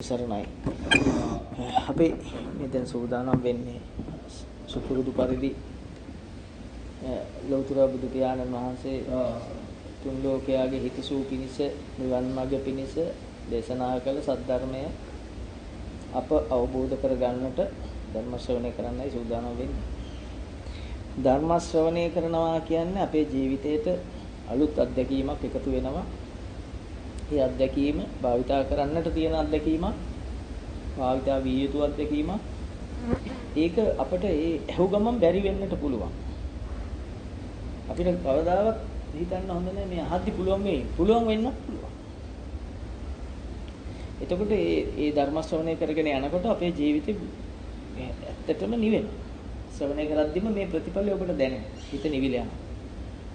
සරණයි. අපි මෙතෙන් සූදානම් වෙන්නේ සුපුරුදු පරිදි ලෞතර බුදු පියාණන් වහන්සේ තුන් ලෝකයාගේ හිතසූ පිණිස නිවන් මාර්ග පිණිස දේශනා කළ සද්ධර්මය අප අවබෝධ කර ගන්නට ධර්ම ශ්‍රවණය කරන්නයි සූදානම් වෙන්නේ. ධර්ම ශ්‍රවණය කරනවා කියන්නේ අපේ ජීවිතේට අලුත් අත්දැකීමක් එකතු වෙනවා. ඒ අත්දැකීම භාවිතා කරන්නට තියෙන අත්දැකීමක්, භාවිතා විය යුතු අත්දැකීමක්. ඒක අපිට ඒ ඇහු ගමන් බැරි වෙන්නට පුළුවන්. අපිට කවදාවත් හිතන්න හොඳ නැහැ මේ අහද්දි පුළුවන් වෙන්නත් පුළුවන්. එතකොට මේ ධර්ම ශ්‍රවණය කරගෙන යනකොට අපේ ජීවිතේ ඇත්තටම නිවෙනවා. ශ්‍රවණය කරද්දිම මේ ප්‍රතිඵලය ඔබට දැනෙනවා. හිත නිවිල යනවා.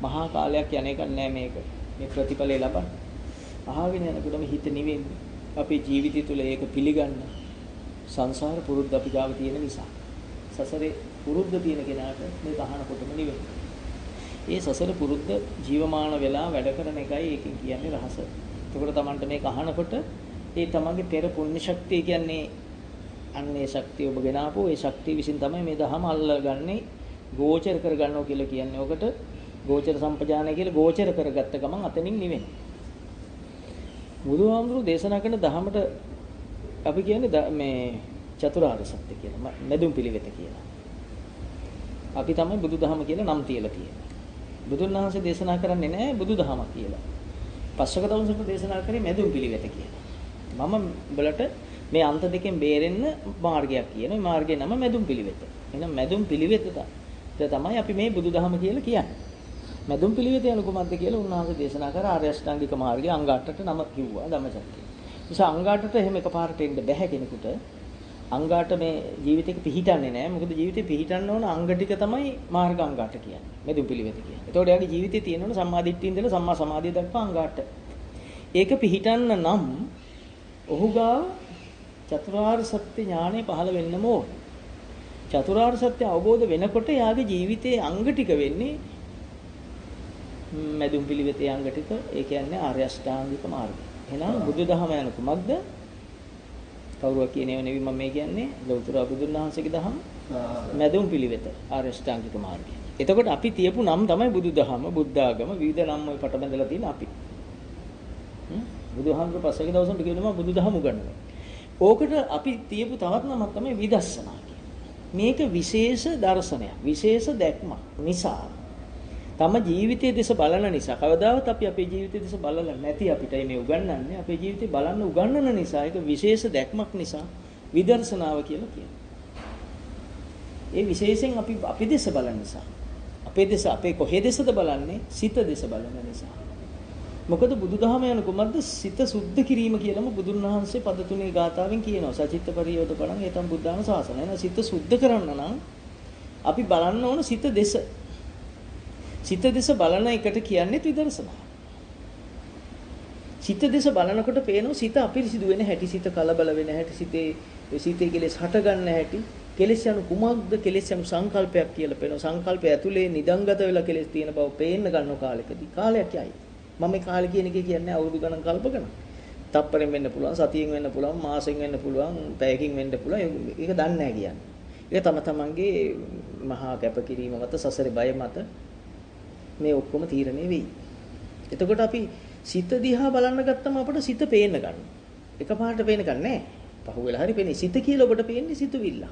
මහා කාලයක් යන එකක් නෑ මේක. මේ ප්‍රතිඵලය ලබන්න. අහගෙන යනකොටම හිත නිවෙන්නේ. අපේ ජීවිතය තුළ ඒක පිළිගන්න සංසාර පුරුද්ද අපි ගාව තියෙන නිසා. සසරේ පුරුද්ද තියෙන කෙනාට මේක අහනකොටම නිවෙන්නේ. ඒ සසර පුරුද්ද ජීවමාන වෙලා වැඩ කරන එකයි ඒකෙන් කියන්නේ රහස. එතකොට Tamanට මේක අහනකොට ඒ තමන්ගේ පෙර පුණ්‍ය ශක්තිය කියන්නේ අන්නේ ශක්තිය ඔබ ගෙන ආපු ඒ ශක්තිය විසින් තමයි මේ දහම අල්ලගන්නේ, ගෝචර කරගන්නවා කියලා කියන්නේ. ඔකට ගෝචර සම්පජානය කියලා ගෝචර කරගත්ත ගමන් අතනින් නිවෙන්නේ. බුදුහාමුදුරුවෝ දේශනා කරන දහමට අපි කියන්නේ මේ චතුරාර්ය සත්‍ය කියලා, මැදුම් පිළිවෙත කියලා. අපි තමයි බුදුදහම කියලා නම් තියලා තියෙන්නේ. බුදුන් වහන්සේ දේශනා කරන්නේ නැහැ බුදුදහමක් කියලා. පස්වක දවසට දේශනා කරේ මැදුම් පිළිවෙත කියලා. මම උඹලට මේ අන්ත දෙකෙන් බේරෙන්න මාර්ගයක් කියනවා. මේ මාර්ගයේ නම මැදුම් පිළිවෙත. එහෙනම් මැදුම් පිළිවෙත තමයි අපි මේ බුදුදහම කියලා කියන්නේ. මැදුම් පිළිවෙත යන කුමක්ද කියලා උන්වහන්සේ දේශනා කර ආර්ය අෂ්ටාංගික මාර්ගය අංග 8ට නම කිව්වා ධම්මචක්කය. නිසා අංග 8ට එහෙම එකපාරට එන්න බැහැ කෙනෙකුට. අංග 8 මේ ජීවිතේක පිහිටන්නේ නැහැ. මොකද ජීවිතේ පිහිටන්න ඕන අංග ටික තමයි මාර්ග අංග 8 කියන්නේ. මැදුම් පිළිවෙත කියන්නේ. ඒතකොට යාගේ ජීවිතේ තියෙන ඕන සම්මා දිට්ඨිය ඉඳලා සම්මා සමාධිය දක්වා අංග 8. ඒක පිහිටන්න නම් ඔහු ගාව චතුරාර්ය සත්‍ය ඥානය පහළ වෙන්නම ඕන. චතුරාර්ය සත්‍ය අවබෝධ වෙනකොට යාගේ ජීවිතයේ අංග ටික වෙන්නේ මැදුම් පිළිවෙතේ අංග ටික. ඒ කියන්නේ ආර්ය අෂ්ටාංගික මාර්ගය. එහෙනම් බුදුදහම යන කුමක්ද? කවුරුවා කියනේව නෙවෙයි මම මේ කියන්නේ. ලෞතර බුදුන් වහන්සේගේ දහම මැදුම් පිළිවෙත ආර්ය අෂ්ටාංගික මාර්ගය. එතකොට අපි තියපු නම් තමයි බුදුදහම, බුද්ධාගම, විවිධ නම් වල පට බැඳලා තියෙන අපි. බුදුහාමුදුරුවෝ පස්සේ දවසට කියනවා බුදුදහම උගන්වනවා. ඕකට අපි තියපු තවත් නමක් තමයි විදර්ශනා කියන්නේ. මේක විශේෂ දර්ශනයක්, විශේෂ දැක්මක් නිසා තම ජීවිතයේ දෙස බලන නිසා කවදාවත් අපි අපේ ජීවිතයේ දෙස බලලා නැති අපිට මේ උගන්වන්නේ අපේ ජීවිතේ බලන්න උගන්වන නිසා ඒක විශේෂ දැක්මක් නිසා විදර්ශනාව කියලා කියනවා. ඒ විශේෂයෙන් අපි දෙස බලන නිසා අපේ කොහේ දෙසද බලන්නේ? සිත දෙස බලන නිසා. මොකද බුදුදහම යන කුමක්ද? සිත සුද්ධ කිරීම කියලාම බුදුන් වහන්සේ පද තුනේ ගාථාවෙන් කියනවා. සචිත්ත පරියෝධපණං ඒතම් බුද්ධාන ශාසන. එහෙනම් සිත සුද්ධ කරන්න නම් අපි බලන්න ඕන සිත දෙස. සිත දෙස බලන එකට කියන්නේ විදර්ශනා. සිත දෙස බලනකොට පේනවා සිත අපිරිසිදු වෙන හැටි, සිත කලබල වෙන හැටි, සිතේ කෙලෙස් හට ගන්න හැටි. කෙලෙස් යන කුමක්ද? කෙලෙස් යන සංකල්පයක් කියලා පේනවා. සංකල්පය ඇතුලේ නිදංගත වෙලා කෙලෙස් තියෙන බව පේන්න ගන්න කාලෙකදී. කාලයක් යයි. මම මේ කාලේ කියන එක කියන්නේ අවුරුදු ගණන් කල්ප ගණන්. තප්පරෙන් වෙන්න පුළුවන්, සතියෙන් වෙන්න පුළුවන්, මාසෙන් වෙන්න පුළුවන්, පැයකින් වෙන්න පුළුවන්. ඒක දන්නේ නැහැ කියන්නේ. ඒක තමන්ගේ මහා කැපකිරීම මත, සසරේ බය මත මේ ඔක්කොම තීරණය වෙයි. එතකොට අපි සිත දිහා බලන්න ගත්තම අපිට සිත පේන්න ගන්න. එකපාරට පේන්න ගන්නෑ. පහුවෙලා හරි පේන්නේ. සිත කියලා ඔබට පේන්නේ සිතුවිල්ල.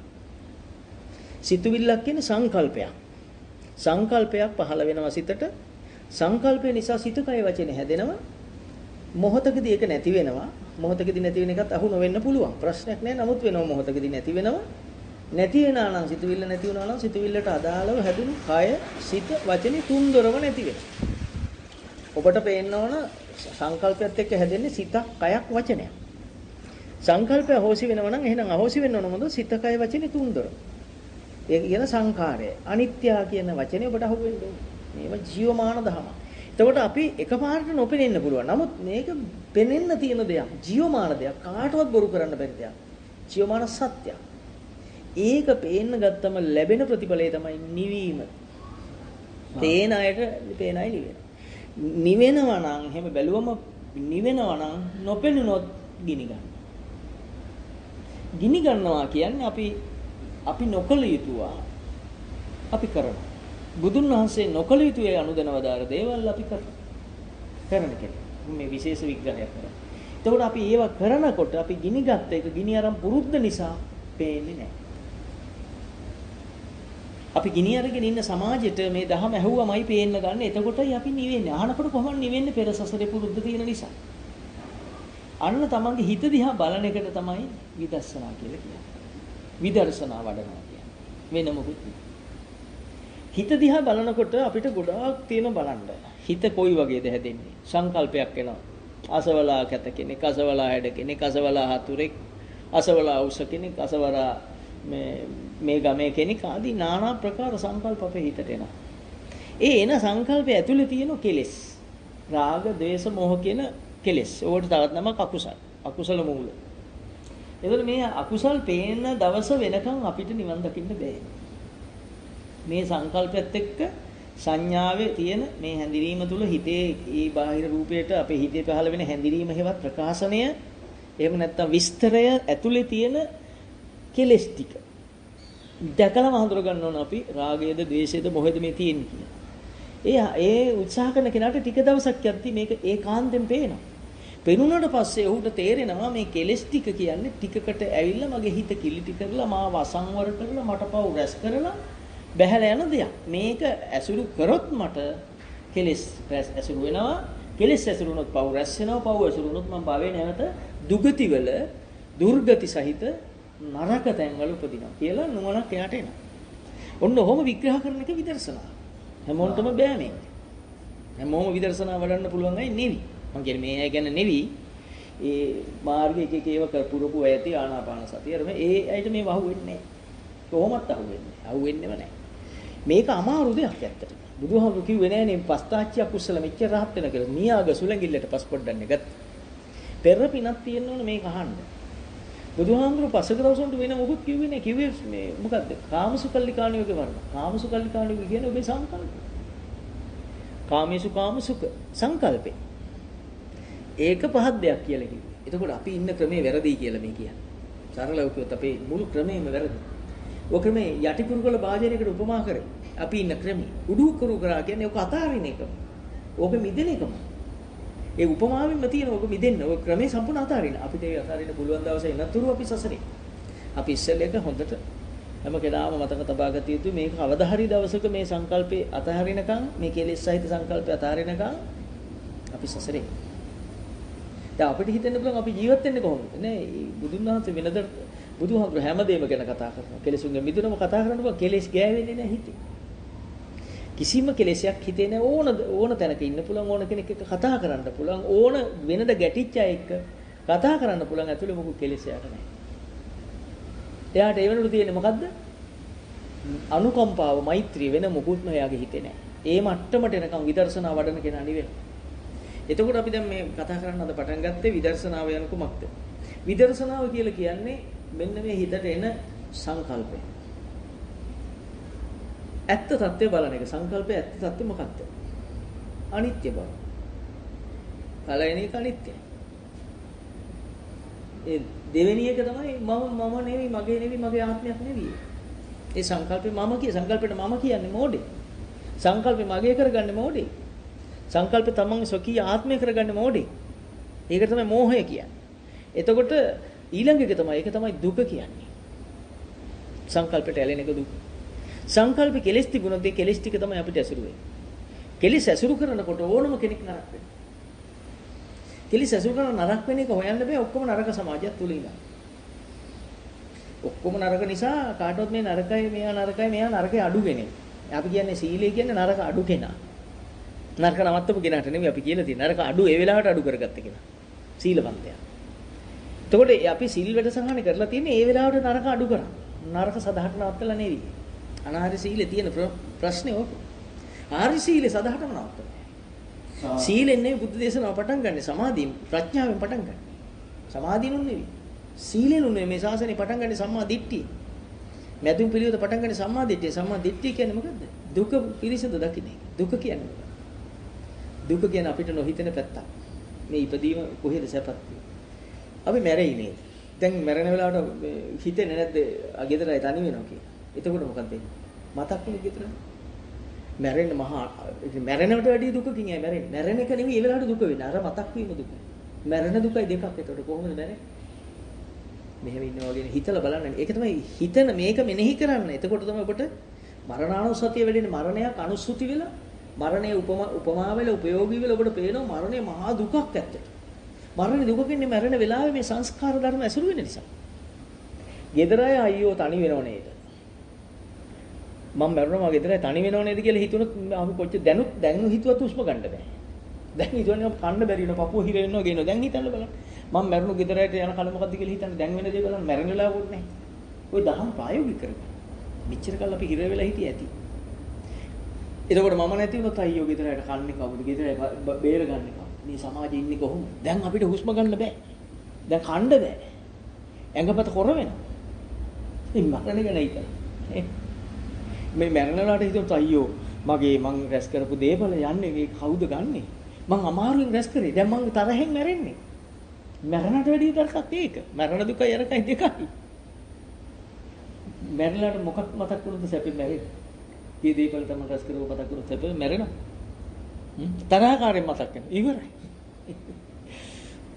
සිතුවිල්ලක් කියන්නේ සංකල්පයක්. සංකල්පයක් පහළ වෙනවා සිතට. සංකල්පය නිසා සිත කය වචනේ හැදෙනවා. මොහොතකදී ඒක නැති වෙනවා. මොහොතකදී නැති වෙන එකත් අහු නොවෙන්න පුළුවන්. ප්‍රශ්නයක් නෑ. නමුත් වෙනවා මොහොතකදී නැති වෙනවා. නැති වෙනා නම් සිතුවිල්ල නැති වුණා නම් සිතුවිල්ලට අදාළව හැදුණු කය, සිත, වචනේ තුන්දොරම නැති වෙනවා. ඔබට පේන්න ඕන සංකල්පයත් එක්ක හැදෙන්නේ සිතක්, කයක්, වචනයක්. සංකල්පය අහෝසි වෙනවා නම් එහෙනම් අහෝසි වෙන්න ඕන මොකද? සිත, කය, වචනේ තුන්දොරම. ඒක කියන සංඛාරය. අනිත්‍ය කියන වචනේ ඔබට අහු වෙන්න ඕනේ. මේව ජීවමාන ධම. එතකොට අපි එකපාරට නොපෙනෙන්න පුළුවන්. නමුත් මේක පෙනෙන්න තියෙන දෙයක්, ජීවමාන දෙයක්, කාටවත් බොරු කරන්න බැරි දෙයක්. ජීවමාන සත්‍යයක්. ඒක පේන්න ගත්තම ලැබෙන ප්‍රතිඵලය තමයි නිවීම. පේන අයට පේන අය නිවෙනවා නම් එහෙම බැලුවම නිවෙනවා නම් නොපෙනුනොත් ගිනි ගන්න. ගිනි ගන්නවා කියන්නේ අපි නොකළ යුතුවා අපි කරනවා. බුදුන් වහන්සේ නොකළ යුතු ඒ අනුදැනවදාර දේවල් අපි කරන කෙනෙක්. මේ විශේෂ විග්‍රහයක් කරනවා. එතකොට අපි ඒවා කරනකොට අපි ගිනි ගත්ත එක ගිනි අරන් පුරුද්ද නිසා පේන්නේ නැහැ. අපි ගිනි අරගෙන ඉන්න සමාජෙට මේ දහම ඇහුවමයි පේන්න ගන්න. එතකොටයි අපි නිවෙන්නේ. අහනකොට කොහොමද නිවෙන්නේ? පෙර සසරේ පුරුද්ද තියෙන නිසා. අන්න තමන්ගේ හිත දිහා බලන එකට තමයි විදර්ශනා කියලා කියන්නේ. විදර්ශනා වඩනවා කියන්නේ. වෙන මොකුත් නෙවෙයි. හිත දිහා බලනකොට අපිට ගොඩාක් තියෙන බලන්න. හිත කොයි වගේද හැදෙන්නේ? සංකල්පයක් එනවා. අසවලා කැත කෙනෙක්, අසවලා හැඩ කෙනෙක්, අසවලා හතුරෙක්, අසවලා උස කෙනෙක්, අසවලා මේ ගමේ කෙනෙක් ආදී নানা ප්‍රකාර සංකල්ප අපේ හිතට එනවා. ඒ එන සංකල්පය ඇතුලේ තියෙන කෙලෙස්. රාග, ද්වේෂ, මෝහ කියන කෙලෙස්. ඕකට තවත් නමක් අකුසල. අකුසල මූල. එතකොට මේ අකුසල් පේන දවස වෙනකන් අපිට නිවන් දකින්න බෑ. මේ සංකල්පයත් එක්ක සංඥාවේ තියෙන මේ හැඳිනීම තුල හිතේ ඒ බාහිර රූපයට අපේ හිතේ පහළ වෙන හැඳිනීම හේවත් ප්‍රකාශනය එහෙම නැත්නම් විස්තරය ඇතුලේ තියෙන කෙලෙස් ටික දැකලාම හඳුර ගන්න ඕන අපි රාගයේද ද්වේෂයේද මොහෙද මේ තියෙන්නේ කියලා. ඒ උත්සාහ කරන කෙනාට ටික දවසක් යද්දි මේක ඒකාන්තයෙන් පේනවා. පෙනුනට පස්සේ ඔහුට තේරෙනවා මේ කෙලෙස් ටික කියන්නේ ටිකකට ඇවිල්ලා මගේ හිත කිලිටි කරලා මාව අසංවර කරලා මට පව් රැස් කරලා බැහැලා යන දෙයක්. මේක ඇසුරු කරොත් මට කෙලෙස් ඇසුරු වෙනවා. කෙලෙස් ඇසුරුනොත් පව් රැස් වෙනවා. පව් ඇසුරුනොත් මම භවයේ නැවත දුගතිවල දුර්ගති සහිත නරක තැන්වල උපදිනවා කියලා නුවණක් එයාට එනවා. ඔන්න ඔහොම විග්‍රහ කරන එක විදර්ශනා. හැමෝටම බෑ මේක. හැමෝම විදර්ශනා වඩන්න පුළුවන් අය නෙවි. මම කියන්නේ මේ අය ගැන නෙවි. ඒ මාර්ගයේ එක එක ඒවා කරපුරපු ඇති ආනාපාන සතිය. ඒ අයට මේ වහු වෙන්නේ නැහැ. කොහොමත් අහුවෙන්නේ. අහුවෙන්නේම නැහැ. මේක අමාරු දෙයක් ඇත්තට. බුදුහාමුදුරු කිව්වේ නෑනේ පස්තාච්චි අකුසල මෙච්චර රහත් වෙන කියලා. මියාග සුලංගිල්ලට පස් පොඩ්ඩන්නේ ගත්ත. පෙර පිනක් තියෙන්න ඕනේ මේක අහන්න. බුදුහාමුදුරු පසක දවසට වෙන මොකුත් කිව්වේ නෑ. කිව්වේ මේ මොකද්ද? කාමසුකල්ලිකාණියෝගේ වර්ණ. කාමසුකල්ලිකාණියෝ කියන්නේ ඔබේ සංකල්ප. කාමේසු කාමසුක සංකල්පේ. ඒක පහත් දෙයක් කියලා කිව්වේ. එතකොට අපි ඉන්න ක්‍රමේ වැරදි කියලා මේ කියන්නේ. සරලව කිව්වොත් අපේ මුළු ක්‍රමෙම වැරදි. ඔය ක්‍රමේ යටිකුරුකල භාජනයකට උපමා කරේ. අපි ඉන්න ක්‍රමي උඩු කරු කරා කියන්නේ ඔක අතාරින එකම. ඕක මිදෙන එකම. ඒ උපමාවෙන්ම තියෙන ඕක මිදෙන්න. ඔය ක්‍රමේ සම්පූර්ණ අතාරින. අපිට ඒ අතාරින්න පුළුවන් දවසේ එනතුරු අපි සසරේ. අපි ඉස්සෙල්ලේක හොඳට හැම කෙනාම මතක තබා ගත යුතුයි මේක කවදා හරි දවසක මේ සංකල්පේ අතහරිනකම් මේ කෙලෙස් සහිත සංකල්පේ අතහරිනකම් අපි සසරේ. දැන් අපිට හිතෙන්න පුළුවන් අපි ජීවත් වෙන්නේ කොහොමද? නෑ බුදුන් වහන්සේ වෙනද බුදුහාමුදුරු හැමදේම ගැන කතා කරනවා. කෙලෙසුන්ගේ මිදුනම කතා කරන්න බෑ. කෙලෙස් ගෑවෙන්නේ නැහැ හිතේ. කිසිම කෙලෙසයක් හිතේ නැහැ. ඕන තැනක ඉන්න පුළුවන් ඕන කෙනෙක් එක්ක කතා කරන්න පුළුවන් ඕන වෙනද ගැටිච්ච අය එක්ක කතා කරන්න පුළුවන් ඇතුලේ මොකක් කෙලෙසයක් නැහැ. එයාට ඒ වෙනුළු තියෙන්නේ මොකද්ද? අනුකම්පාව, මෛත්‍රිය වෙන මොකුත්ම එයාගේ හිතේ නැහැ. ඒ මට්ටමට එනකම් විදර්ශනා වඩන කෙනා නෙවෙයි. එතකොට අපි දැන් මේ කතා කරන්න අද පටන් ගත්තේ විදර්ශනාව යන කුමක්ද? විදර්ශනාව කියලා කියන්නේ මෙන්න මේ හිතට එන සංකල්පය. ඇත්ත తත්වය බලන එක. සංකල්පයේ ඇත්ත తත්වය මොකක්ද? අනිත්‍ය බව. කලයන එක අනිත්‍යයි. ඒ දෙවෙනි එක තමයි මම නෙවෙයි, මගේ නෙවෙයි, මගේ ආත්මයක් නෙවෙයි. ඒ සංකල්පේ සංකල්පෙට මම කියන්නේ මොඩේ. සංකල්පේ මගේ කරගන්නේ මොඩේ. සංකල්පේ තමන්ගේ ස්වකීය ආත්මය කරගන්නේ මොඩේ. ඒක තමයි මෝහය කියන්නේ. එතකොට ඊළඟ එක තමයි ඒක තමයි දුක කියන්නේ. සංකල්පයට ඇලෙන එක දුක. සංකල්ප කෙලස් තිබුණොත් ඒ කෙලස් ටික තමයි අපිට ඇසුරු වෙන්නේ. කෙලස් ඇසුරු කරනකොට ඕනම කෙනෙක් නරක වෙනවා. කෙලස් ඇසුරු කරන නරක වෙන එක හොයන්න බෑ ඔක්කොම නරක සමාජයක් තුල ඉඳන්. ඔක්කොම නරක නිසා කාටවත් මේ නරකයි මෙයා නරකේ අඩු කෙනෙක්. අපි කියන්නේ සීලය කියන්නේ නරක අඩු කෙනා. නරක නවත්තපු කෙනාට නෙමෙයි අපි කියලා තියෙන්නේ. නරක අඩු ඒ වෙලාවට අඩු කරගත්ත කෙනා. සීලවන්තයා. එතකොට අපි සිල් වැඩසටහන කරලා තියෙන්නේ ඒ වෙලාවට නරක අඩු කරා. නරක සදාහට නවත්තලා නෙවෙයි. අනාහාර සීලේ තියෙන ප්‍රශ්නේ ඕක. ආර්ය සීලේ සදාහටම නවත්තනවා. සීලෙන් නෙවෙයි බුද්ධ දේශනාව පටන් ගන්න. සමාධියෙන් ප්‍රඥාවෙන් පටන් ගන්න. සමාධියෙන් නෙවෙයි. සීලෙන් නෙවෙයි මේ ශාසනය පටන් ගන්න සම්මා දිට්ඨිය. මැදුම් පිළිවෙත පටන් ගන්න සම්මා දිට්ඨිය. සම්මා දිට්ඨිය කියන්නේ මොකද්ද? දුක පිරිසිදු දකින්නේ. දුක කියන්නේ මොකක්ද? දුක කියන්නේ අපිට නොහිතෙන පැත්තක්. මේ ඉපදීම කොහෙද සැපත්? අපි මැරෙයි නේද? දැන් මැරෙන වෙලාවට හිතෙන්නේ නැද්ද ගෙදරයි තනි වෙනවා කියලා. එතකොට මොකද වෙන්නේ? මතක් වෙන්නේ ගෙදර. මැරෙන්න මහා මැරෙනවට වැඩිය දුකකින් ඇයි මැරෙන්නේ? මැරෙන එක නෙවෙයි ඒ වෙලාවට දුක වෙන්නේ. අර මතක් වීම දුක. මැරෙන දුකයි දෙකක්. එතකොට කොහොමද මැරෙන්නේ? මෙහෙම ඉන්නවා වගේ හිතලා බලන්න. ඒක තමයි හිතන මේක මෙනෙහි කරන්න. එතකොට තමයි ඔබට මරණානුස්සතිය වෙන්නේ මරණයක් අනුස්සති වෙලා මරණය උපමා වෙලා ප්‍රයෝගී වෙලා ඔබට පේනවා මරණය මහා දුකක් ඇත්තට. මරණය දුක කියන්නේ මැරෙන වෙලාවේ මේ සංස්කාර ධර්ම ඇසුරු වෙන නිසා. gedara අයියෝ තනි වෙනව නේද? මම මැරුණා මගේ ගෙදරයි තනි වෙනව නේද කියලා හිතුනොත් අපි කොච්චර දැන් හිතුවත් උස්ම ගන්න බෑ. දැන් හිතුවනේ මම කන්න බැරි වෙනවා පපුව හිර වෙනවා කියනවා. දැන් හිතන්න බලන්න. මම මැරුණු ගෙදරට යන කල මොකද්ද කියලා හිතන්න දැන් වෙන දේ බලන්න මැරෙන වෙලාවකුත් නැහැ. ওই දහම් ප්‍රායෝගික කරගන්න. මෙච්චර කල් අපි හිර වෙලා හිටියේ ඇති. එතකොට මම නැති වුණොත් අයියෝ ගෙදරට කන්නේ කවුද? ගෙදරට බේරගන්නේ කවුද? මේ සමාජයේ ඉන්නේ කොහොමද? දැන් අපිට හුස්ම ගන්න බෑ. දැන් කන්න බෑ. ඇඟපත කොර වෙනවා. මේ මරණ ගැන හිතන්න. මේ මැරෙනලාට හිතුවත් අයියෝ මගේ මං රැස් කරපු දේවල් යන්නේ මේ කවුද ගන්නෙ? මං අමාරුවෙන් රැස් කරේ. දැන් මං තරහෙන් මැරෙන්නේ. මැරෙනට වැඩිය තරකක් ඒක. මැරෙන දුකයි අරකයි දෙකයි. මැරෙනලාට මොකක් මතක් වුණොත් සැපේ මැරෙන්නේ. මේ දේවල් තමයි රැස් කරව මතක් වුණොත් සැපේ මැරෙනවා. තරහකාරයෙන් මතක් වෙනවා. ඉවරයි.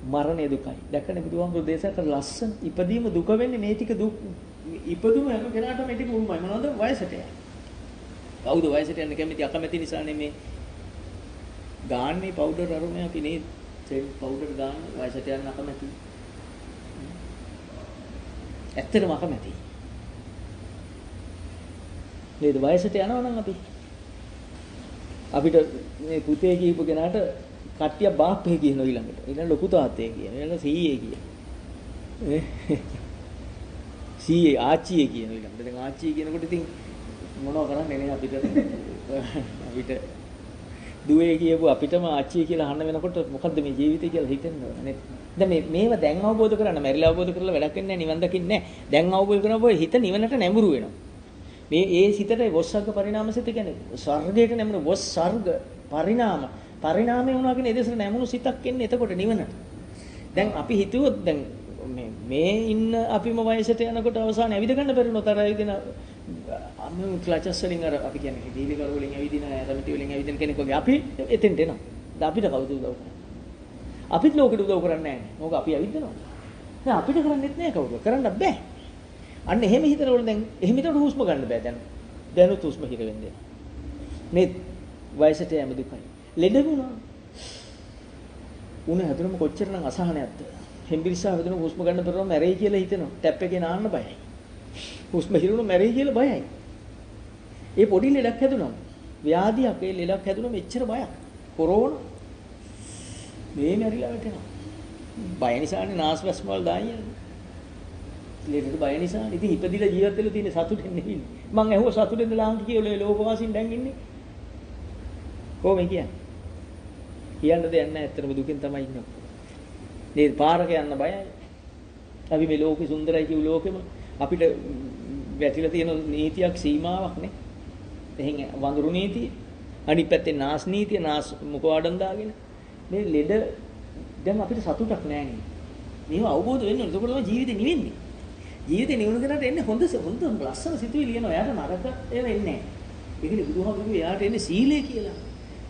මරණය දුකයි. දැක්කනේ බුදුහාමුදුරු දේශනා කළ ලස්සන ඉපදීම දුක වෙන්නේ මේ ටික දුක් ඉපදුම හැම කෙනාටම මේ ටික උරුමයි. මොනවද? වයසට යන. කවුද වයසට යන්න කැමති අකමැති නිසා නෙමේ ගාන්නේ පවුඩර් අරුමේ අපි නේ සෙල් පවුඩර් ගන්න වයසට යන්න අකමැති. ඇත්තටම අකමැති. නේද වයසට යනවා නම් අපිට මේ පුතේ කියපු කෙනාට කට්ටිය බාප්පේ කියනවා ඊළඟට. ඊළඟ ලොකු තාත්තේ කියනවා. ඊළඟ සීයේ කියනවා. සීයේ ආච්චියේ කියනවා ඊළඟට. දැන් ආච්චිය කියනකොට ඉතින් මොනව කරන්නේ නේ අපිට දුවේ කියපු අපිටම ආච්චිය කියලා අහන්න වෙනකොට මොකද්ද මේ ජීවිතය කියලා හිතෙන්නේ නේද? දැන් මේව දැන් අවබෝධ කරගන්න මැරිලා අවබෝධ කරලා වැඩක් වෙන්නේ නැහැ නිවන් දකින්නේ නැහැ. දැන් අවබෝධ කරනකොට හිත නිවනට නැඹුරු වෙනවා. මේ ඒ සිතට වොස්සර්ග පරිණාම සිත කියන්නේ ස්වර්ගයට නැමුණු වොස්සර්ග පරිණාමය වුණා කියන එදෙසට නැමුණු සිතක් එන්නේ එතකොට නිවනට. දැන් අපි හිතුවොත් දැන් මේ ඉන්න අපිම වයසට යනකොට අවසානයේ ඇවිද ගන්න බැරි වුණොත් අර ඇවිදින අම්මු ක්ලචස් වලින් අර අපි කියන්නේ දීලි කර වලින් ඇවිදින ඇරමිටි වලින් ඇවිදින කෙනෙක් වගේ අපි එතෙන්ට එනවා. දැන් අපිට කවුද උදව් කරන්නේ? අපිත් ලෝකෙට උදව් කරන්නේ නැහැ. මොකද අපි ඇවිදිනවා. දැන් අපිට කරන්නේත් නැහැ කවුරුත්. කරන්න බෑ. අන්න එහෙම හිතනකොට දැන් එහෙම හිතනකොට හුස්ම ගන්න බෑ දැන්. දැනුත් හුස්ම හිර වෙන්නේ. මේ වයසට යෑම දුකයි. ලෙඩ වුණා. උණ හැදුනම කොච්චරනම් අසහනයක්ද? හෙම්බිරිසා හැදුනම හුස්ම ගන්න බැරුවම මැරෙයි කියලා හිතෙනවා. ටැප් එකේ නාන්න බයයි. හුස්ම හිරුණා මැරෙයි කියලා බයයි. ඒ පොඩි ලෙඩක් හැදුනම ව්‍යාධියක් ඒ ලෙඩක් හැදුනම එච්චර බයක්. කොරෝනා මේ මැරිලා වැටෙනවා. බය නිසානේ නාස්වැස්ම වල දාන්නේ. ලෙඩට බය නිසා. ඉතින් ඉපදිලා ජීවත් වෙලා තියෙන සතුටෙන් නෙවෙයි. මං ඇහුව සතුටෙන්ද ලාංකිකයෝ ලෝකවාසීන් දැන් ඉන්නේ. කොහොමද කියන්නේ? කියන්න දෙයක් නැහැ. ඇත්තටම දුකින් තමයි ඉන්නේ. නේද? පාරක යන්න බයයි. අපි මේ ලෝකේ සුන්දරයි කියු ලෝකෙම අපිට වැටිලා තියෙන නීතියක් සීමාවක් නේ. එහෙන් වඳුරු නීතිය. අනිත් පැත්තේ නාස් නීතිය, නාස් මුඛවඩම් දාගෙන. මේ ලෙඩ දැන් අපිට සතුටක් නැහැ නේ. මේව අවබෝධ වෙන්න ඕනේ. ඒක තමයි ජීවිතේ නිවෙන්නේ. ජීවිතේ නිවුණු කෙනාට එන්නේ හොඳ ලස්සන සිතුවිලි එනවා. එයාට නරක ඒවා එන්නේ නැහැ. ඒකනේ බුදුහාමුදුරුවෝ එයාට එන්නේ සීලය කියලා.